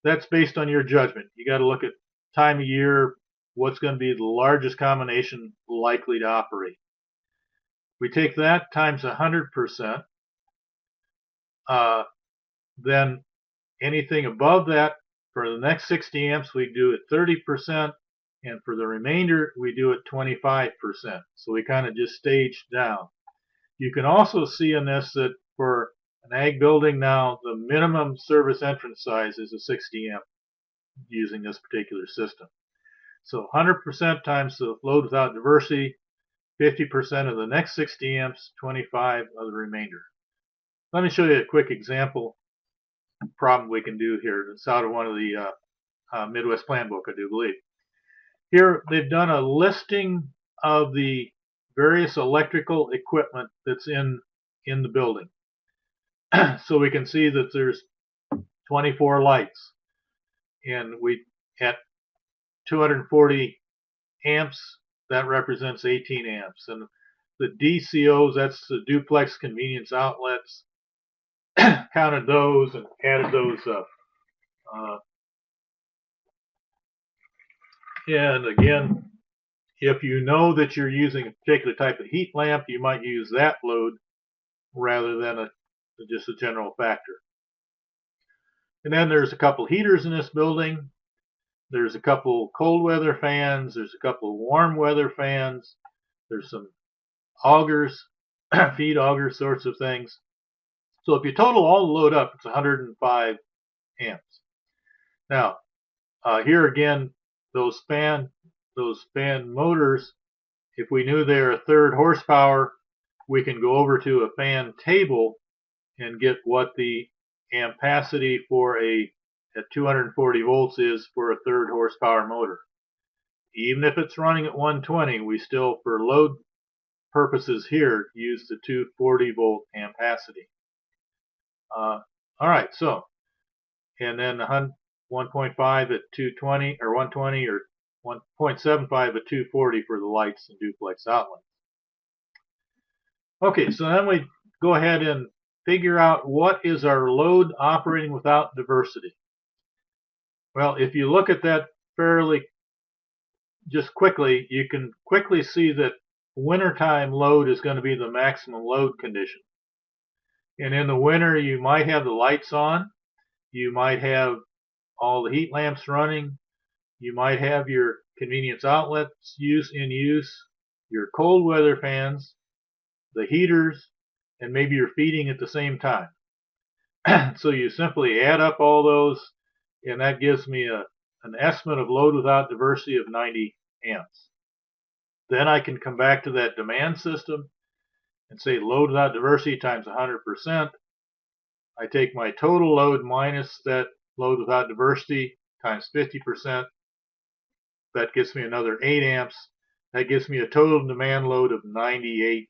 That's based on your judgment. You got to look at time of year, what's going to be the largest combination likely to operate. We take that times 100%. Then anything above that, for the next 60 amps, we do it 30%. And for the remainder, we do it 25%. So we kind of just stage down. You can also see in this that for an ag building now, the minimum service entrance size is a 60 amp using this particular system. So 100% times the load without diversity, 50% of the next 60 amps, 25 of the remainder. Let me show you a quick example problem we can do here. It's out of one of the Midwest Plan Book, I do believe. Here they've done a listing of the various electrical equipment that's in the building. So we can see that there's 24 lights, and we at 240 amps, that represents 18 amps. And the DCOs, that's the duplex convenience outlets, counted those and added those up. And again, if you know that you're using a particular type of heat lamp, you might use that load rather than just a general factor. And then there's a couple heaters in this building. There's a couple cold weather fans. There's a couple warm weather fans. There's some augers, feed auger sorts of things. So if you total all the load up, it's 105 amps. Now, here again, those fan motors, if we knew they're a third horsepower, we can go over to a fan table and get what the ampacity for at 240 volts is for a third horsepower motor. Even if it's running at 120, we still, for load purposes here, use the 240 volt ampacity. All right, so, and then 1.5 at 220, or 120, or 1.75 at 240 for the lights and duplex outlets. Okay, so then we go ahead and figure out what is our load operating without diversity. Well, if you look at that fairly just quickly, you can quickly see that wintertime load is going to be the maximum load condition. And in the winter, you might have the lights on, you might have all the heat lamps running, you might have your convenience outlets in use, your cold weather fans, the heaters, and maybe you're feeding at the same time. So you simply add up all those, and that gives me an estimate of load without diversity of 90 amps. Then I can come back to that demand system and say load without diversity times 100%. I take my total load minus that load without diversity times 50%. That gets me another 8 amps. That gives me a total demand load of 98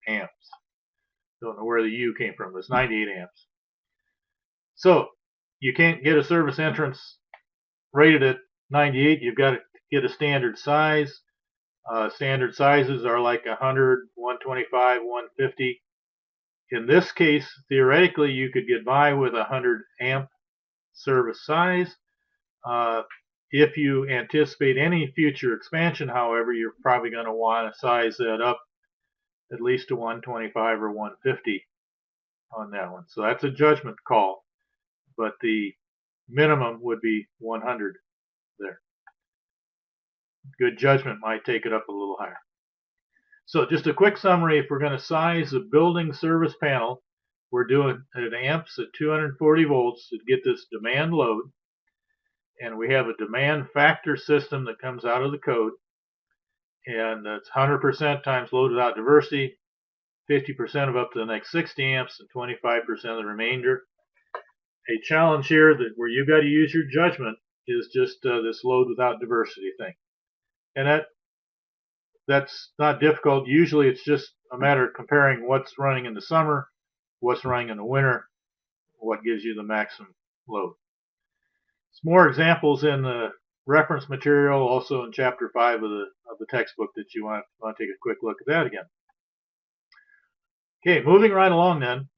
amps. Don't know where the U came from. It's 98 amps. So you can't get a service entrance rated at 98. You've got to get a standard size. Standard sizes are like 100, 125, 150. In this case, theoretically, you could get by with a 100 amp service size. If you anticipate any future expansion, however, you're probably going to want to size that up at least to 125 or 150 on that one. So that's a judgment call, but the minimum would be 100 there. Good judgment might take it up a little higher. So just a quick summary, if we're going to size the building service panel, we're doing it amps at 240 volts to get this demand load. And we have a demand factor system that comes out of the code. And that's 100% times load without diversity, 50% of up to the next 60 amps, and 25% of the remainder. A challenge here that where you got to use your judgment is just this load without diversity thing, and that's not difficult. Usually, it's just a matter of comparing what's running in the summer, what's running in the winter, what gives you the maximum load. Some more examples in the reference material, also in Chapter 5 of the textbook that you want to take a quick look at that again. Okay, moving right along then,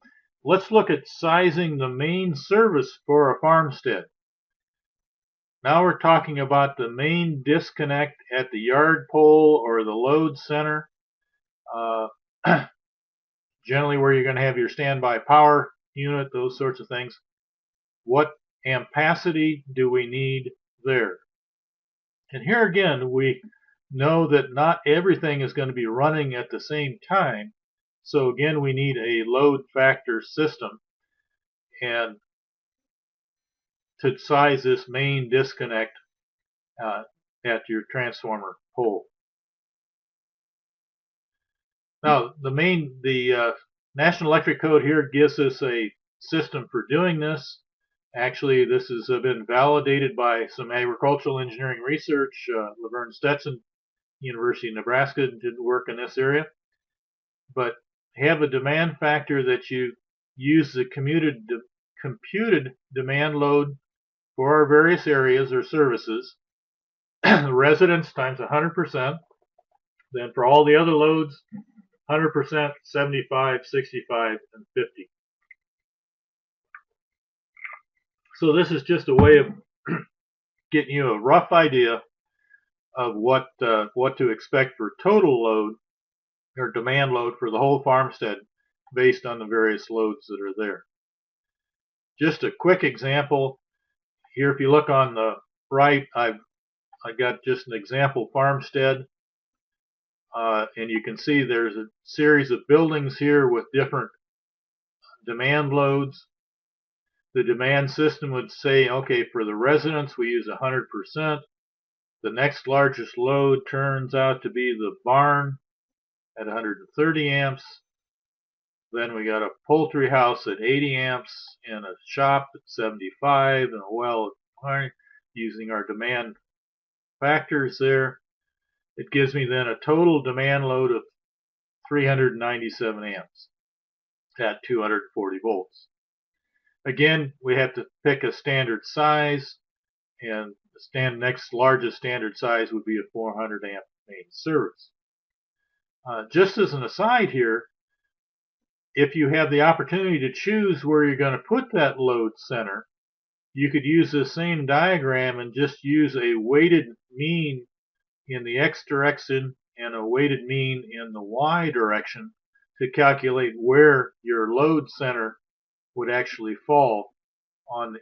let's look at sizing the main service for a farmstead. Now we're talking about the main disconnect at the yard pole or the load center, generally where you're going to have your standby power unit, those sorts of things. What ampacity do we need there? And here again, we know that not everything is going to be running at the same time. So again, we need a load factor system and to size this main disconnect at your transformer pole. Now, the National Electric Code here gives us a system for doing this. Actually, this has been validated by some agricultural engineering research. Laverne Stetson, University of Nebraska, did work in this area. But have a demand factor that you use the computed demand load for our various areas or services. The residence times 100%. Then for all the other loads, 100%, 75, 65, and 50. So this is just a way of getting you a rough idea of what to expect for total load or demand load for the whole farmstead based on the various loads that are there. Just a quick example here. If you look on the right, I got just an example farmstead, and you can see there's a series of buildings here with different demand loads. The demand system would say, okay, for the residents we use 100%. The next largest load turns out to be the barn at 130 amps. Then we got a poultry house at 80 amps and a shop at 75 and a well at 20, using our demand factors there. It gives me then a total demand load of 397 amps at 240 volts. Again, we have to pick a standard size, and the next largest standard size would be a 400 amp main service. Just as an aside here, if you have the opportunity to choose where you're going to put that load center, you could use this same diagram and just use a weighted mean in the x direction and a weighted mean in the y direction to calculate where your load center would actually fall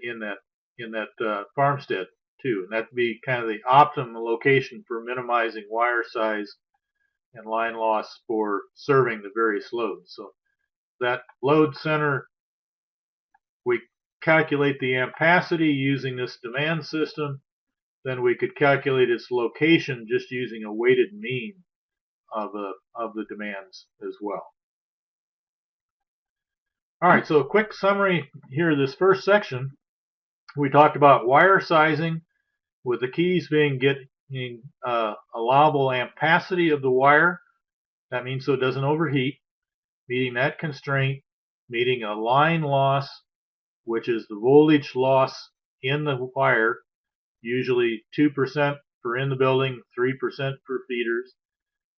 in that farmstead too. And that'd be kind of the optimum location for minimizing wire size and line loss for serving the various loads. So that load center, we calculate the ampacity using this demand system. Then we could calculate its location just using a weighted mean of the demands as well. All right, so a quick summary here of this first section. We talked about wire sizing, with the keys being getting allowable ampacity of the wire. That means so it doesn't overheat, meeting that constraint, meeting a line loss, which is the voltage loss in the wire, usually 2% for in the building, 3% for feeders.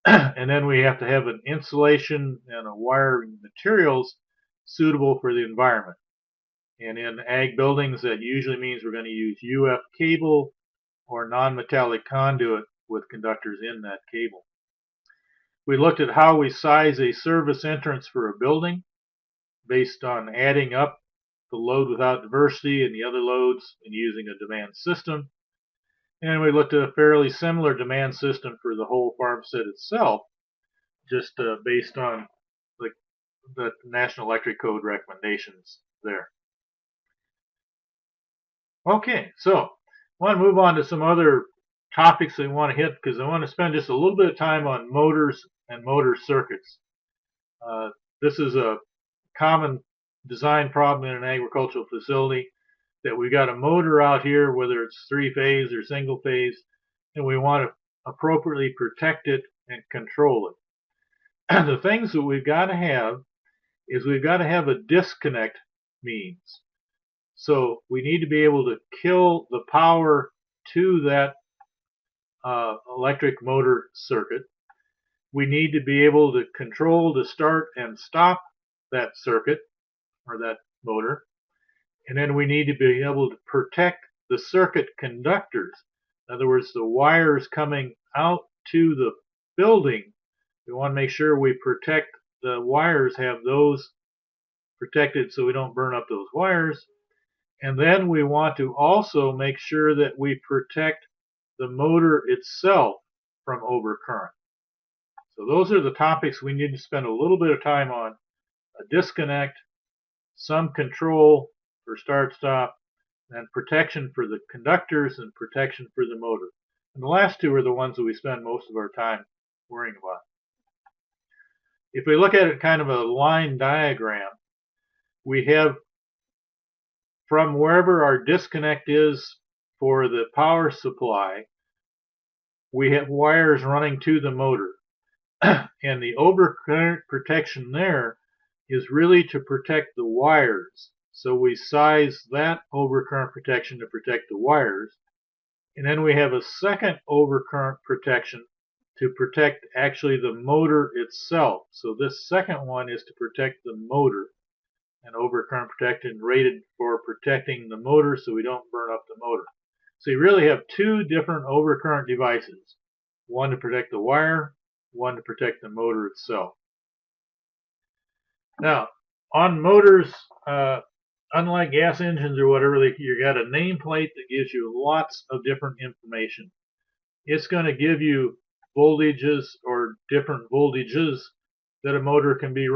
And then we have to have an insulation and a wiring materials suitable for the environment. And in ag buildings, that usually means we're going to use UF cable or non-metallic conduit with conductors in that cable. We looked at how we size a service entrance for a building based on adding up the load without diversity and the other loads and using a demand system. And we looked at a fairly similar demand system for the whole farmstead itself, just based on the National Electric Code recommendations there. Okay, so I want to move on to some other topics I want to hit because I want to spend just a little bit of time on motors and motor circuits. this is a common design problem in an agricultural facility, that we got a motor out here, whether it's 3-phase or single phase, and we want to appropriately protect it and control it. And the things that we've got to have is we've got to have a disconnect means. So we need to be able to kill the power to that electric motor circuit. We need to be able to control the start and stop that circuit or that motor. And then we need to be able to protect the circuit conductors. In other words, the wires coming out to the building. We want to make sure we protect the wires, have those protected so we don't burn up those wires. And then we want to also make sure that we protect the motor itself from overcurrent. So those are the topics we need to spend a little bit of time on: a disconnect, some control for start-stop, and protection for the conductors and protection for the motor. And the last two are the ones that we spend most of our time worrying about. If we look at it kind of a line diagram, we have from wherever our disconnect is for the power supply, we have wires running to the motor. And the overcurrent protection there is really to protect the wires. So we size that overcurrent protection to protect the wires. And then we have a second overcurrent protection to protect actually the motor itself. So this second one is to protect the motor, and overcurrent protection rated for protecting the motor so we don't burn up the motor. So you really have two different overcurrent devices, one to protect the wire, one to protect the motor itself. Now, on motors, unlike gas engines or whatever, you got a nameplate that gives you lots of different information. It's going to give you voltages or different voltages that a motor can be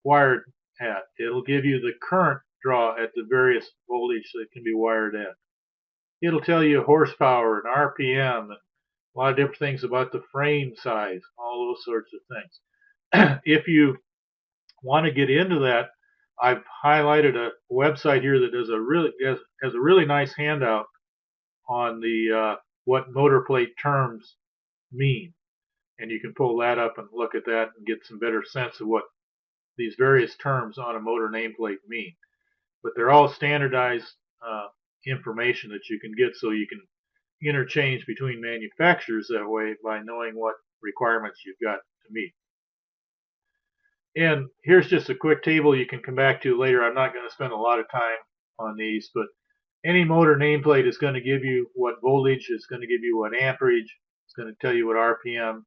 wired at. It'll give you the current draw at the various voltage that can be wired at. It'll tell you horsepower and RPM and a lot of different things about the frame size, all those sorts of things. If you want to get into that, I've highlighted a website here that has a really nice handout on the what motor plate terms mean, and you can pull that up and look at that and get some better sense of what these various terms on a motor nameplate mean. But they're all standardized information that you can get, so you can interchange between manufacturers that way by knowing what requirements you've got to meet. And here's just a quick table you can come back to later. I'm not going to spend a lot of time on these, but any motor nameplate is going to give you what voltage, it's going to give you what amperage, it's going to tell you what RPM.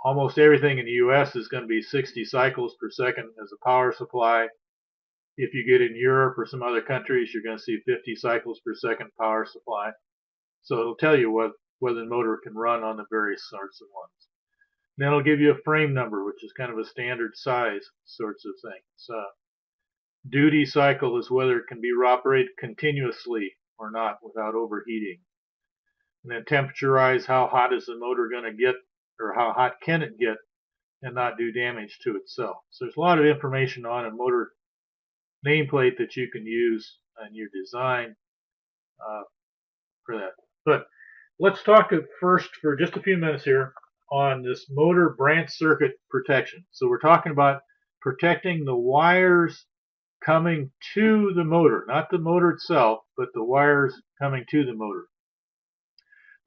Almost everything in the US is going to be 60 cycles per second as a power supply. If you get in Europe or some other countries, you're going to see 50 cycles per second power supply. So it'll tell you whether the motor can run on the various sorts of ones. Then it'll give you a frame number, which is kind of a standard size sorts of things. Duty cycle is whether it can be operated continuously or not without overheating. And then temperature-wise, how hot is the motor going to get, or how hot can it get and not do damage to itself. So there's a lot of information on a motor nameplate that you can use in your design for that. But let's talk first for just a few minutes here on this motor branch circuit protection. So we're talking about protecting the wires coming to the motor, not the motor itself, but the wires coming to the motor.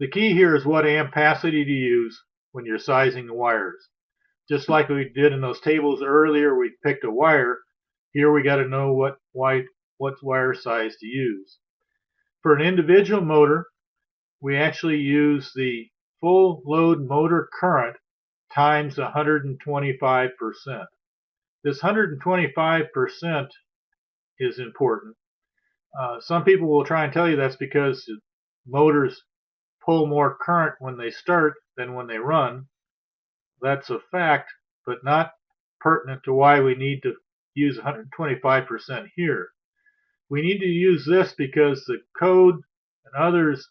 The key here is what ampacity to use when you're sizing the wires. Just like we did in those tables earlier, we picked a wire. Here we got to know what wire size to use. For an individual motor, we actually use the full load motor current times 125%. This 125% is important. Some people will try and tell you that's because motors pull more current when they start than when they run. That's a fact, but not pertinent to why we need to use 125% here. We need to use this because the code and others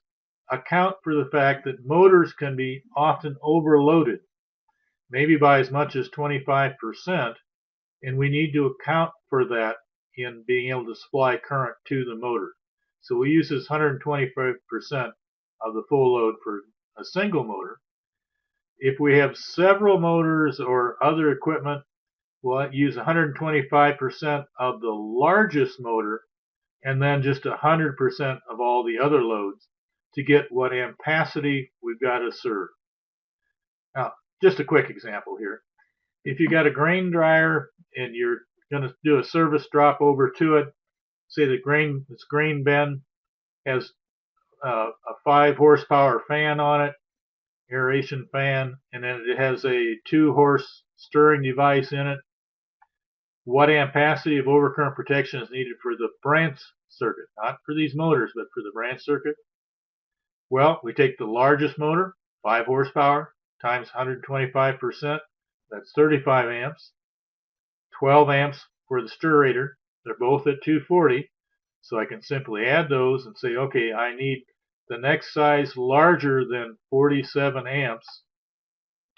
account for the fact that motors can be often overloaded, maybe by as much as 25%, and we need to account for that in being able to supply current to the motor. So we use this 125% of the full load for a single motor. If we have several motors or other equipment, we'll use 125% of the largest motor and then just 100% of all the other loads to get what ampacity we've got to serve. Now, just a quick example here. If you got a grain dryer and you're going to do a service drop over to it, say this grain bin has a 5 horsepower fan on it, aeration fan, and then it has a 2 horse stirring device in it. What ampacity of overcurrent protection is needed for the branch circuit? Not for these motors, but for the branch circuit. Well, we take the largest motor, 5 horsepower, times 125%, that's 35 amps. 12 amps for the stirrator, they're both at 240, so I can simply add those and say, okay, I need the next size larger than 47 amps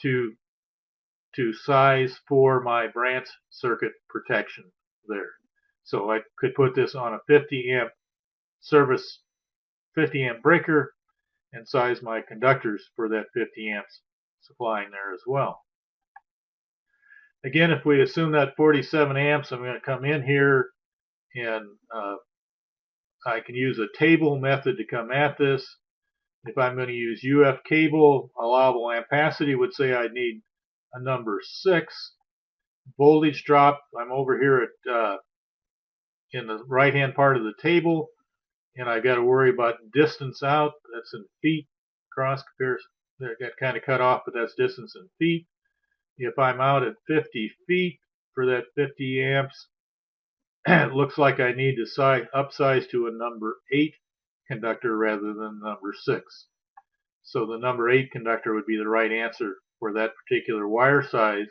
to size for my branch circuit protection there. So I could put this on a 50 amp service, 50 amp breaker, and size my conductors for that 50 amps supplying there as well. Again, if we assume that 47 amps, I'm going to come in here and I can use a table method to come at this. If I'm going to use UF cable, allowable ampacity would say I need a number 6. Voltage drop, I'm over here at in the right hand part of the table, and I got to worry about distance out. That's in feet. Cross comparison, that got kind of cut off, but that's distance in feet. If I'm out at 50 feet for that 50 amps, it looks like I need to upsize to a number 8 conductor rather than number 6. So the number 8 conductor would be the right answer for that particular wire size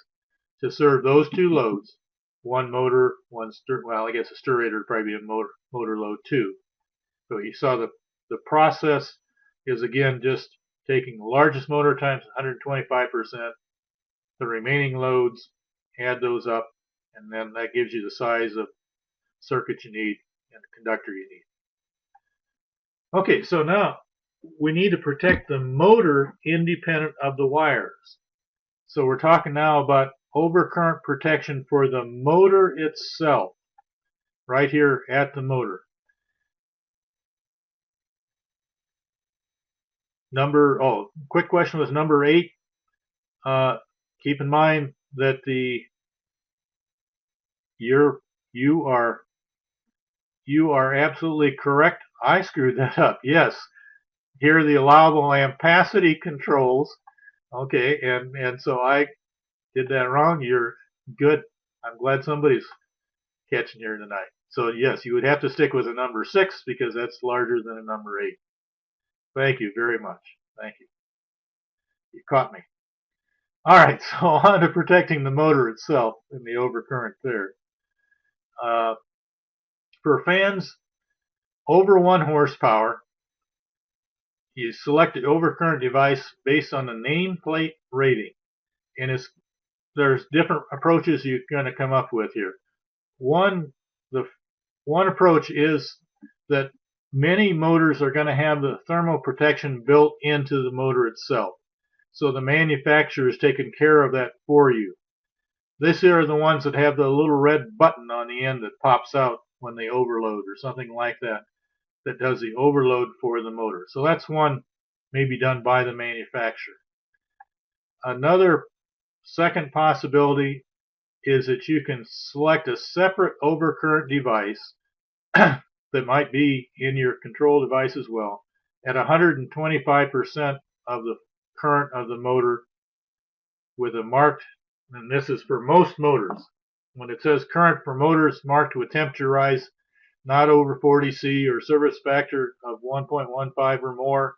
to serve those two loads. One motor, well, I guess a stirrator would probably be a motor load 2. So you saw the process is again just taking the largest motor times 125%, the remaining loads, add those up, and then that gives you the size of circuit you need and the conductor you need. Okay, so now we need to protect the motor independent of the wires. So we're talking now about overcurrent protection for the motor itself, right here at the motor. Quick question was number 8. Keep in mind that you are absolutely correct. I screwed that up. Yes, here are the allowable ampacity controls. Okay, and so I did that wrong. You're good. I'm glad somebody's catching here tonight. So yes, you would have to stick with a number 6 because that's larger than a number 8. Thank you very much. Thank you. You caught me. All right, so on to protecting the motor itself and the overcurrent there. For fans over 1 horsepower, you select the overcurrent device based on the nameplate rating. And there's different approaches you're going to come up with here. One approach is that many motors are going to have the thermal protection built into the motor itself. So the manufacturer is taking care of that for you. These are the ones that have the little red button on the end that pops out when they overload or something like that, that does the overload for the motor. So that's one maybe done by the manufacturer. Another second possibility is that you can select a separate overcurrent device that might be in your control device as well at 125% of the current of the motor with a marked, and this is for most motors. When it says current for motors marked with temperature rise not over 40 C or service factor of 1.15 or more,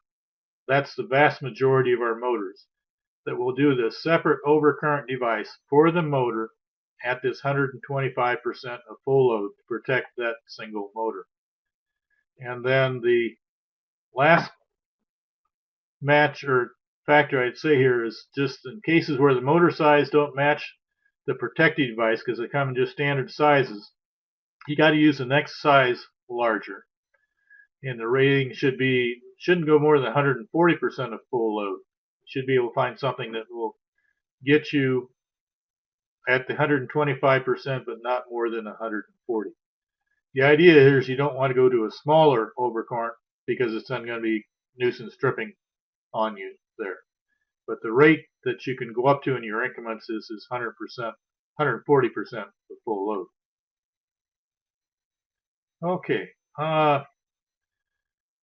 that's the vast majority of our motors that will do this separate overcurrent device for the motor at this 125% of full load to protect that single motor. And then the last match or factor I'd say here is just in cases where the motor size don't match the protective device, because they come in just standard sizes, you got to use the next size larger. And the rating shouldn't go more than 140% of full load. You should be able to find something that will get you at the 125%, but not more than 140. The idea here is you don't want to go to a smaller overcurrent because it's then going to be nuisance tripping on you there. But the rate that you can go up to in your increments is 100%, 140% of full load. Okay. And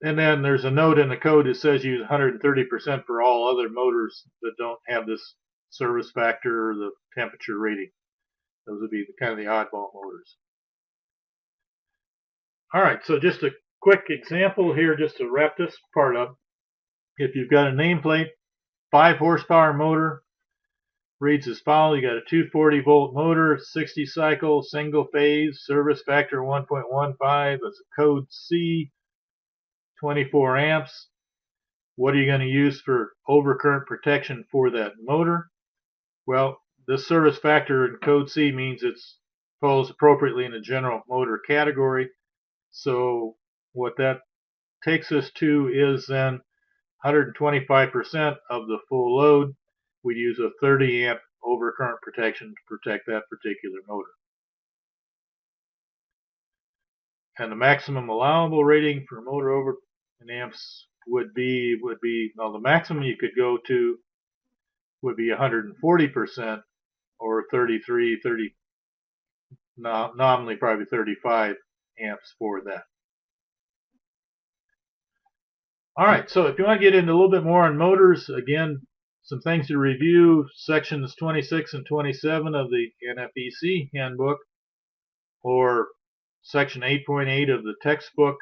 then there's a note in the code that says use 130% for all other motors that don't have this service factor or the temperature rating. Those would be kind of the oddball motors. All right, so just a quick example here just to wrap this part up. If you've got a nameplate, 5 horsepower motor, reads as follows. You got a 240 volt motor, 60 cycle, single phase, service factor 1.15, that's a code C, 24 amps. What are you going to use for overcurrent protection for that motor? Well, this service factor in code C means it falls appropriately in the general motor category. So what that takes us to is then 125% of the full load. We'd use a 30 amp overcurrent protection to protect that particular motor. And the maximum allowable rating for motor over in amps would be well, the maximum you could go to would be 140% or 30, nominally probably 35 amps for that. All right, so if you want to get into a little bit more on motors, again, some things to review, sections 26 and 27 of the NFEC Handbook, or section 8.8 of the textbook.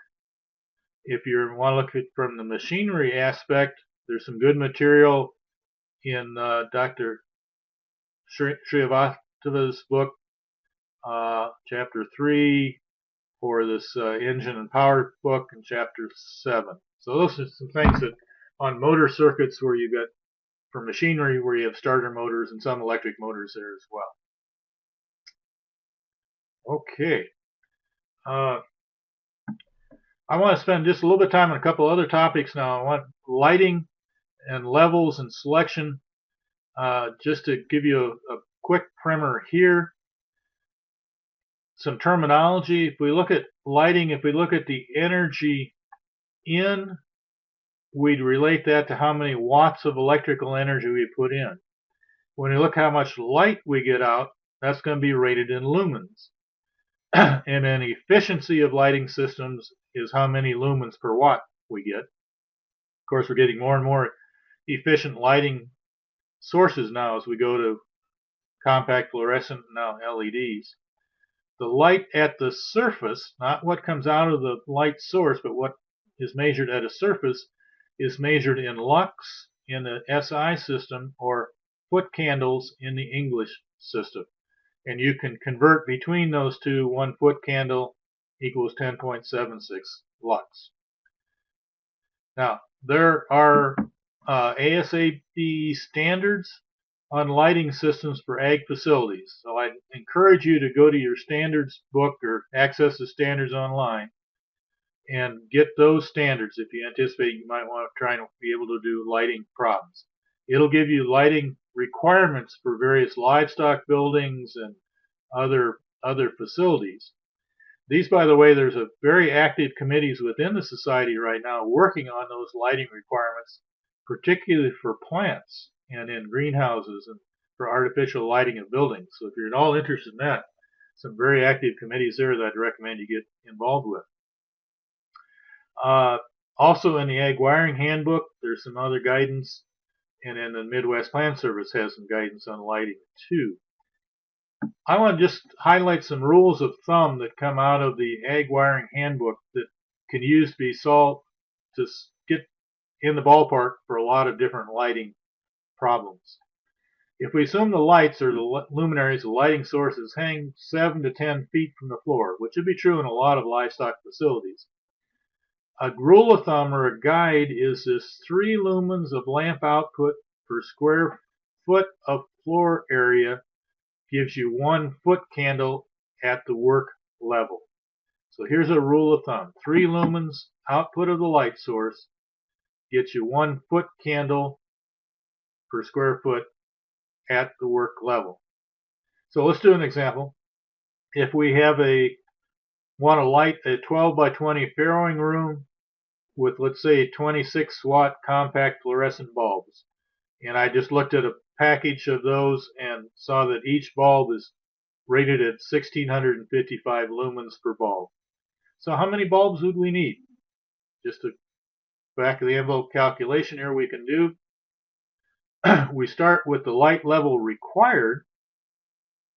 If you want to look at it from the machinery aspect, there's some good material in Dr. Srivastava's book, chapter 3, or this engine and power book in chapter 7. So those are some things that on motor circuits where you've got, for machinery, where you have starter motors and some electric motors there as well. Okay. I want to spend just a little bit of time on a couple other topics now. I want lighting and levels and selection. Just to give you a quick primer here. Some terminology. If we look at lighting, if we look at the energy in, we'd relate that to how many watts of electrical energy we put in. When we look how much light we get out, that's going to be rated in lumens. And then efficiency of lighting systems is how many lumens per watt we get. Of course, we're getting more and more efficient lighting sources now as we go to compact fluorescent and now LEDs. The light at the surface, not what comes out of the light source, but what is measured at a surface, is measured in lux in the SI system or foot candles in the English system. And you can convert between those two. 1 foot candle equals 10.76 lux. Now, there are ASAP standards on lighting systems for ag facilities. So I encourage you to go to your standards book or access the standards online and get those standards if you anticipate you might want to try and be able to do lighting problems. It'll give you lighting requirements for various livestock buildings and other facilities. These, by the way, there's a very active committees within the society right now working on those lighting requirements, particularly for plants and in greenhouses and for artificial lighting of buildings. So if you're at all interested in that, some very active committees there that I'd recommend you get involved with. Also in the Ag Wiring Handbook, there's some other guidance, and then the Midwest Plant Service has some guidance on lighting too. I want to just highlight some rules of thumb that come out of the Ag Wiring Handbook that can use to be solved to get in the ballpark for a lot of different lighting problems. If we assume the lights or the luminaries, the lighting sources, hang 7 to 10 feet from the floor, which would be true in a lot of livestock facilities, a rule of thumb or a guide is this 3 lumens of lamp output per square foot of floor area gives you 1 foot candle at the work level. So here's a rule of thumb. 3 lumens output of the light source gets you 1 foot candle per square foot at the work level. So let's do an example. If we want to light a 12 by 20 farrowing room with, let's say, 26 watt compact fluorescent bulbs, and I just looked at a package of those and saw that each bulb is rated at 1655 lumens per bulb. So how many bulbs would we need? Just a back of the envelope calculation here we can do. We start with the light level required.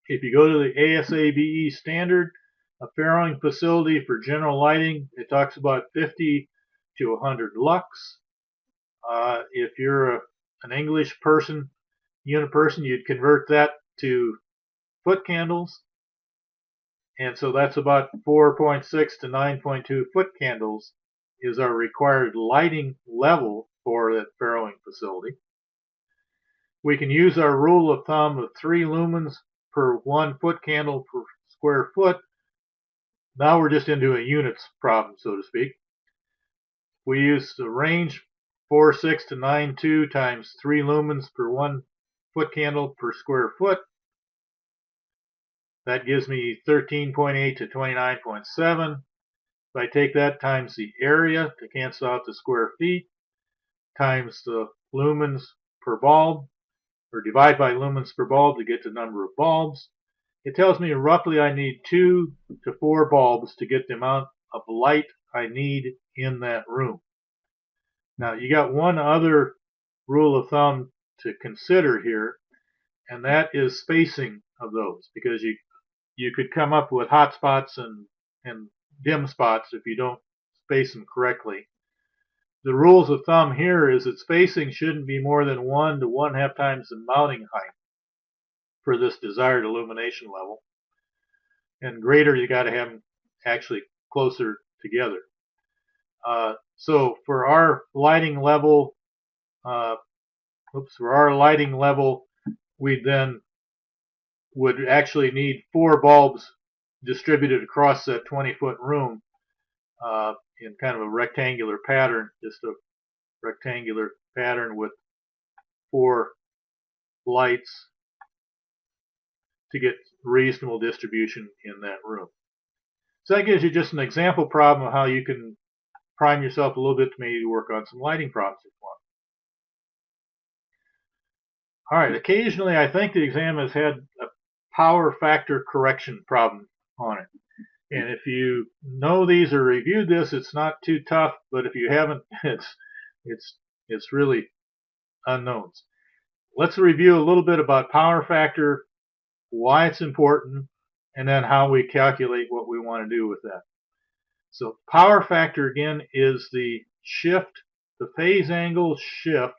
If you go to the ASABE standard, a farrowing facility for general lighting, it talks about 50 to 100 lux. If you're an English person, unit person, you'd convert that to foot candles. And so that's about 4.6 to 9.2 foot candles is our required lighting level for that farrowing facility. We can use our rule of thumb of 3 lumens per 1 foot candle per square foot. Now we're just into a units problem, so to speak. We use the range 4.6 to 9.2 times 3 lumens per 1 foot candle per square foot. That gives me 13.8 to 29.7. If I take that times the area to cancel out the square feet, times the lumens per bulb, or divide by lumens per bulb to get the number of bulbs, it tells me roughly I need 2 to 4 bulbs to get the amount of light I need in that room. Now you got one other rule of thumb to consider here, and that is spacing of those, because you could come up with hot spots and dim spots if you don't space them correctly. The rules of thumb here is that spacing shouldn't be more than 1 to 1/2 times the mounting height for this desired illumination level. And greater, you got to have them actually closer together. So for our lighting level, we then would actually need 4 bulbs distributed across that 20-foot room in kind of a rectangular pattern, just a rectangular pattern with 4 lights to get reasonable distribution in that room. So that gives you just an example problem of how you can prime yourself a little bit to maybe work on some lighting problems if you want. All right, occasionally I think the exam has had a power factor correction problem on it. And if you know these or reviewed this, it's not too tough, but if you haven't, it's really unknowns. Let's review a little bit about power factor, why it's important, and then how we calculate what we want to do with that. So power factor, again, is the shift, the phase angle shift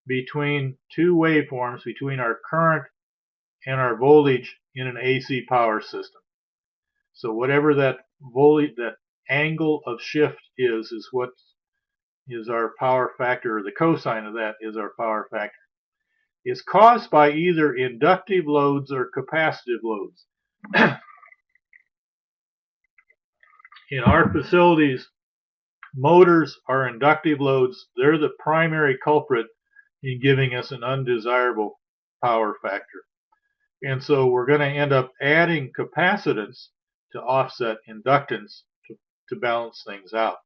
between 2 waveforms, between our current and our voltage in an AC power system. So whatever that voltage, that angle of shift is what is our power factor, or the cosine of that is our power factor. It's caused by either inductive loads or capacitive loads. In our facilities, motors are inductive loads. They're the primary culprit in giving us an undesirable power factor. And so we're going to end up adding capacitance to offset inductance to balance things out.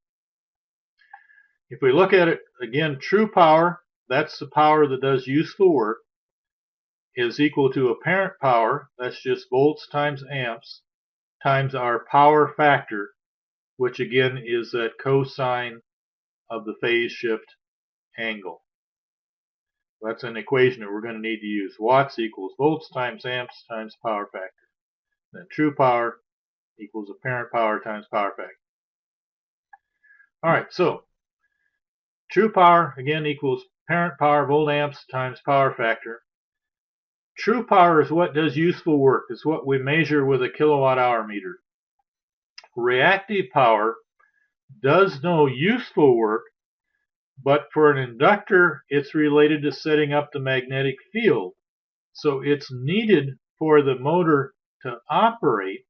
If we look at it again, true power, that's the power that does useful work, is equal to apparent power, that's just volts times amps, times our power factor, which again is that cosine of the phase shift angle. That's an equation that we're going to need to use. Watts equals volts times amps times power factor. Then true power equals apparent power times power factor. All right, so true power, again, equals apparent power, volt amps, times power factor. True power is what does useful work. It's what we measure with a kilowatt-hour meter. Reactive power does no useful work, but for an inductor, it's related to setting up the magnetic field. So it's needed for the motor to operate,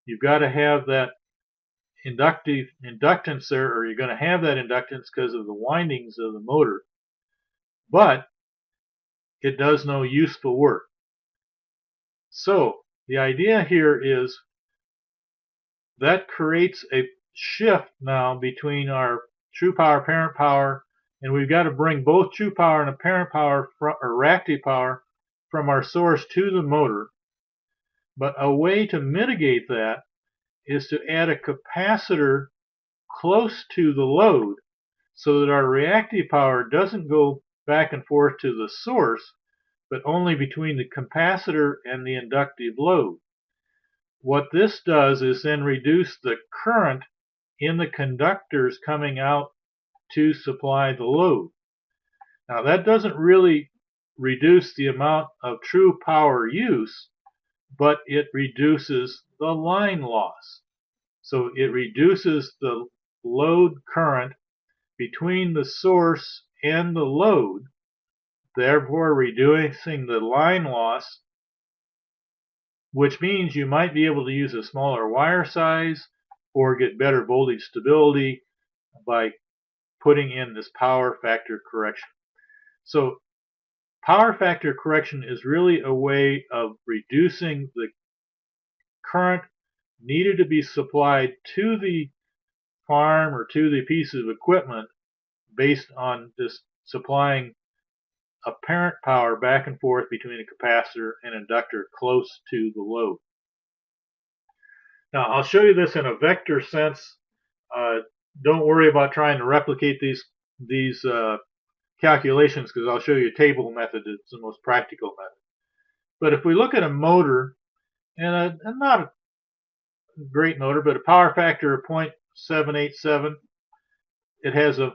you've got to have that inductance there, or you're going to have that inductance because of the windings of the motor, but it does no useful work. So the idea here is that creates a shift now between our true power, apparent power, and we've got to bring both true power and apparent power or reactive power from our source to the motor. But a way to mitigate that is to add a capacitor close to the load so that our reactive power doesn't go back and forth to the source, but only between the capacitor and the inductive load. What this does is then reduce the current in the conductors coming out to supply the load. Now that doesn't really reduce the amount of true power use, but it reduces the line loss. So it reduces the load current between the source and the load, therefore reducing the line loss, which means you might be able to use a smaller wire size or get better voltage stability by putting in this power factor correction. So power factor correction is really a way of reducing the current needed to be supplied to the farm or to the piece of equipment based on this supplying apparent power back and forth between a capacitor and inductor close to the load. Now I'll show you this in a vector sense. Don't worry about trying to replicate these calculations, because I'll show you a table method. It's the most practical method. But if we look at a motor, and not a great motor, but a power factor of 0.787, it has a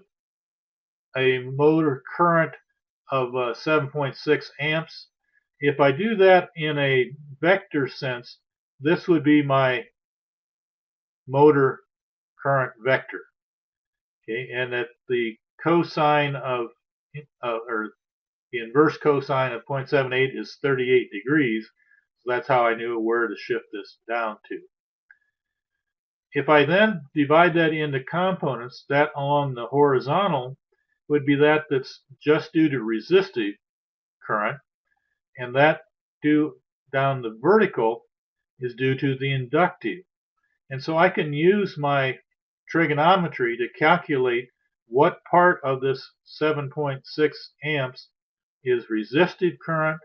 motor current of 7.6 amps. If I do that in a vector sense, this would be my motor current vector. Okay, and that the cosine of or the inverse cosine of 0.78 is 38 degrees. So that's how I knew where to shift this down to. If I then divide that into components, that along the horizontal would be that's just due to resistive current, and that due down the vertical is due to the inductive. And so I can use my trigonometry to calculate what part of this 7.6 amps is resistive current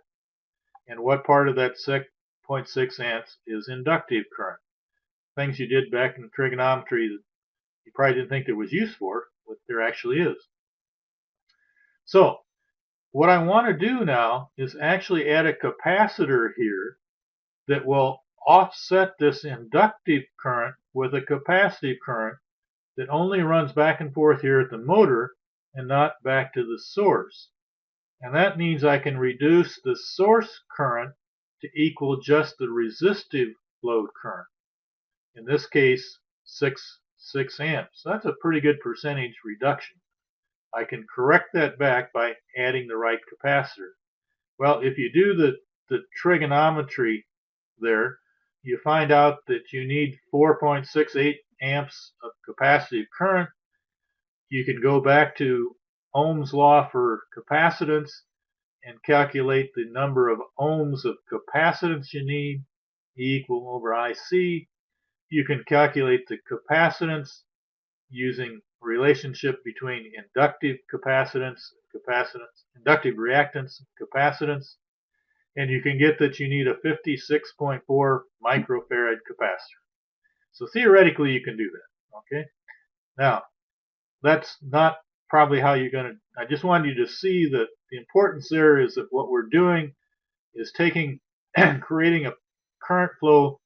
and what part of that 6.6 amps is inductive current. Things you did back in trigonometry that you probably didn't think there was use for, but there actually is. So what I want to do now is actually add a capacitor here that will offset this inductive current with a capacitive current that only runs back and forth here at the motor and not back to the source. And that means I can reduce the source current to equal just the resistive load current. In this case, 6 amps. That's a pretty good percentage reduction. I can correct that back by adding the right capacitor. Well, if you do the trigonometry there, you find out that you need 4.68 amps of capacitive current. You can go back to Ohm's law for capacitance and calculate the number of ohms of capacitance you need, E equal over IC. You can calculate the capacitance using relationship between inductive capacitance, inductive reactance, capacitance, and you can get that you need a 56.4 microfarad capacitor. So theoretically you can do that. Okay. Now, that's not probably how you're going to, I just wanted you to see that the importance there is that what we're doing is taking and creating a current flow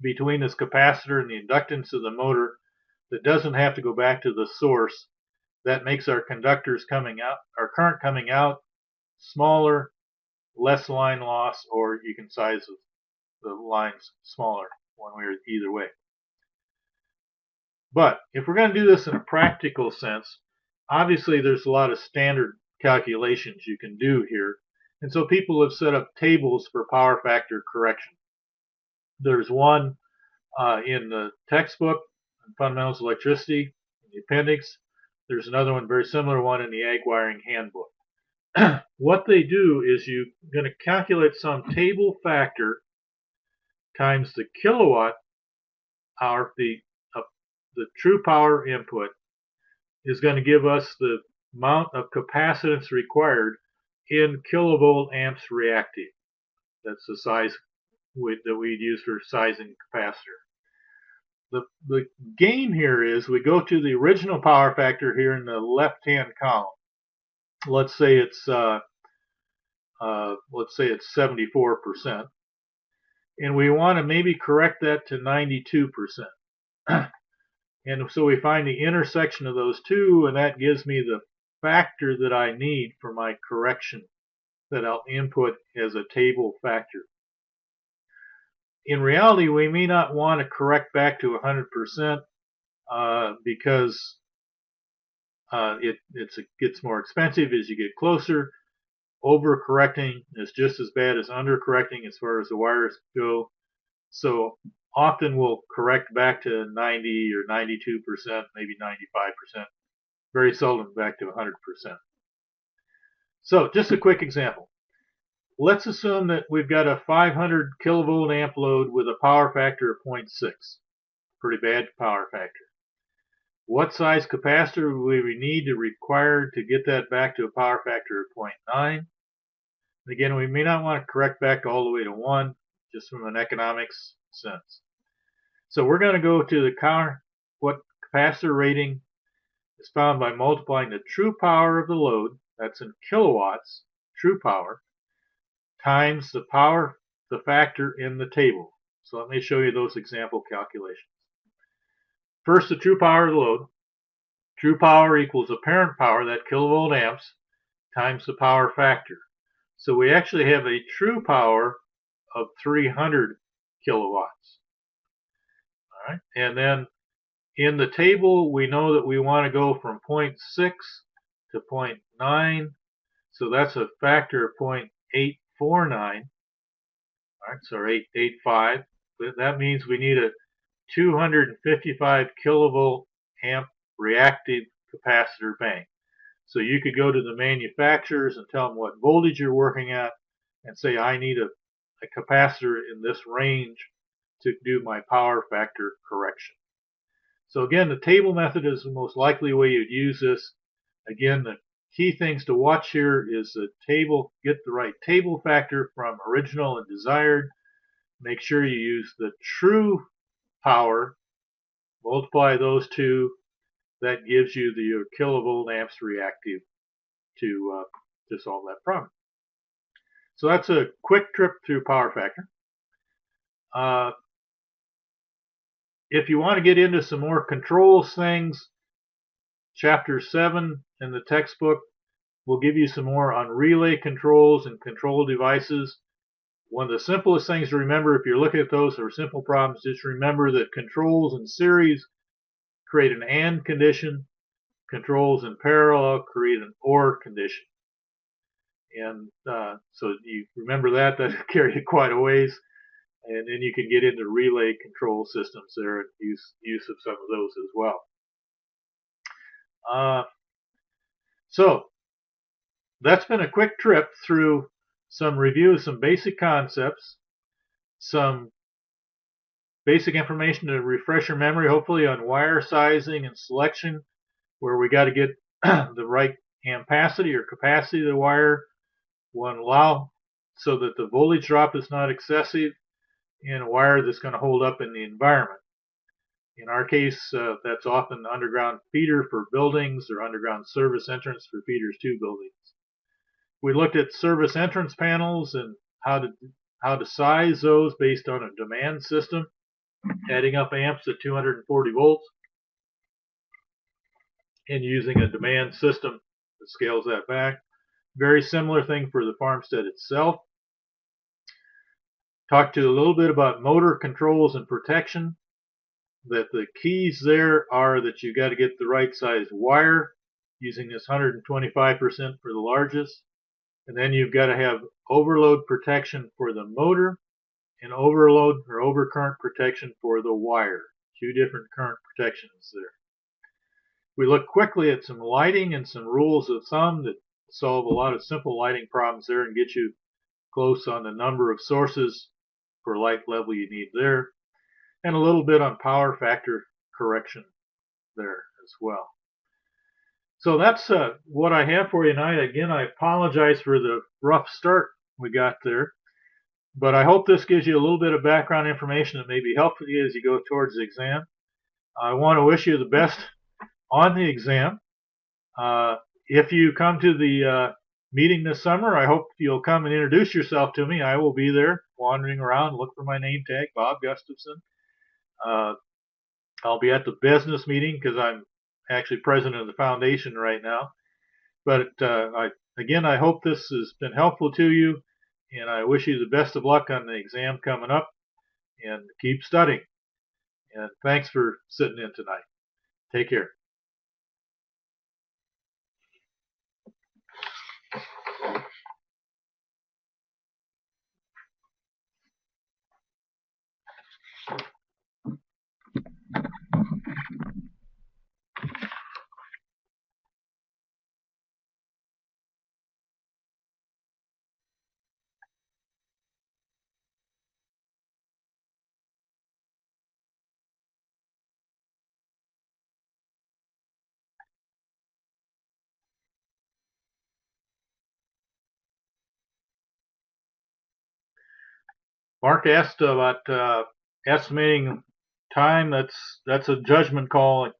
between this capacitor and the inductance of the motor that doesn't have to go back to the source. That makes our conductors coming out, our current coming out, smaller, less line loss, or you can size the lines smaller one way or either way. But if we're going to do this in a practical sense, obviously there's a lot of standard calculations you can do here, And so people have set up tables for power factor correction. There's one in the textbook, Fundamentals of Electricity, in the appendix. There's another one, very similar one, in the Ag Wiring Handbook. What they do is you're going to calculate some table factor times the kilowatt hour, the true power input is going to give us the amount of capacitance required in kilovolt amps reactive. That's the size that we'd use for sizing capacitor. The game here is we go to the original power factor here in the left-hand column. Let's say it's 74%, and we want to maybe correct that to 92%. And so we find the intersection of those two, and that gives me the factor that I need for my correction that I'll input as a table factor. In reality, we may not want to correct back to 100% because it gets more expensive as you get closer. Overcorrecting is just as bad as undercorrecting as far as the wires go. So often we'll correct back to 90 or 92%, maybe 95%. Very seldom back to 100%. So just a quick example. Let's assume that we've got a 500 kilovolt amp load with a power factor of 0.6. Pretty bad power factor. What size capacitor do we need to require to get that back to a power factor of 0.9? Again, we may not want to correct back all the way to 1, just from an economics sense. So we're going to go to what capacitor rating is found by multiplying the true power of the load, that's in kilowatts, true power, times the factor in the table. So let me show you those example calculations. First, the true power of the load. True power equals apparent power, that kilovolt amps, times the power factor. So we actually have a true power of 300 kilowatts. All right, and then in the table, we know that we want to go from 0.6 to 0.9, so that's a factor of 0.849. All right, so 885. That means we need a 255 kilovolt amp reactive capacitor bank. So you could go to the manufacturers and tell them what voltage you're working at and say, I need a capacitor in this range to do my power factor correction. So again, the table method is the most likely way you'd use this. Again, the key things to watch here is the table, get the right table factor from original and desired. Make sure you use the true power, multiply those two. That gives you the kilovolt amps reactive to solve that problem. So that's a quick trip through power factor. If you want to get into some more controls things, Chapter 7 in the textbook will give you some more on relay controls and control devices. One of the simplest things to remember if you're looking at those or simple problems, just remember that controls in series create an AND condition. Controls in parallel create an OR condition. And so you remember that will carry you quite a ways. And then you can get into relay control systems there and use of some of those as well. So that's been a quick trip through some review of some basic concepts, some basic information to refresh your memory, hopefully on wire sizing and selection, where we got to get the right ampacity or capacity of the wire, one allow so that the voltage drop is not excessive, in a wire that's going to hold up in the environment. In our case, that's often underground feeder for buildings or underground service entrance for feeders to buildings. We looked at service entrance panels and how to size those based on a demand system, adding up amps at 240 volts and using a demand system that scales that back. Very similar thing for the farmstead itself. Talked to you a little bit about motor controls and protection. That the keys there are that you got to get the right size wire using this 125% for the largest, And then you've got to have overload protection for the motor and overload or overcurrent protection for the wire. Two different current protections there. We look quickly at some lighting and some rules of thumb that solve a lot of simple lighting problems there and get you close on the number of sources for light level you need there, and a little bit on power factor correction there as well. So that's what I have for you tonight. Again, I apologize for the rough start we got there, but I hope this gives you a little bit of background information that may be helpful to you as you go towards the exam. I want to wish you the best on the exam. If you come to the meeting this summer, I hope you'll come and introduce yourself to me. I will be there wandering around. Look for my name tag, Bob Gustafson. I'll be at the business meeting because I'm actually president of the foundation right now. But again, I hope this has been helpful to you, and I wish you the best of luck on the exam coming up, and keep studying. And thanks for sitting in tonight. Take care. Mark asked about estimating time. That's a judgment call.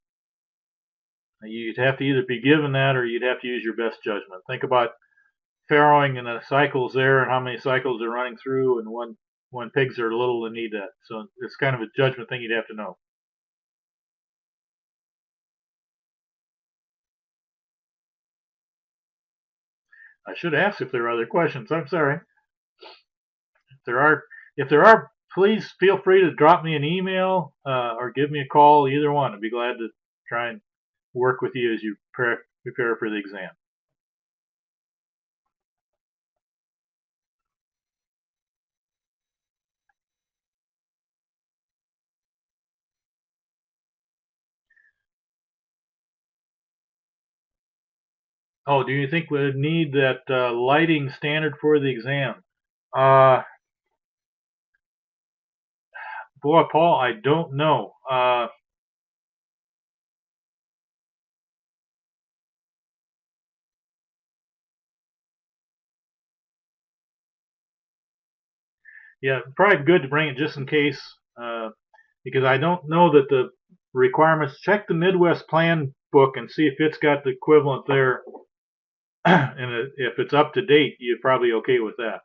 You'd have to either be given that or you'd have to use your best judgment. Think about farrowing and the cycles there and how many cycles they're running through, and when pigs are little and need that. So it's kind of a judgment thing you'd have to know. I should ask if there are other questions. I'm sorry. If there are, please feel free to drop me an email or give me a call. Either one. I'd be glad to try and work with you as you prepare for the exam. Oh, do you think we need that lighting standard for the exam? Boy, Paul, I don't know. Yeah, probably good to bring it just in case, because I don't know that the requirements. Check the Midwest Plan book and see if it's got the equivalent there, and if it's up to date, you're probably okay with that.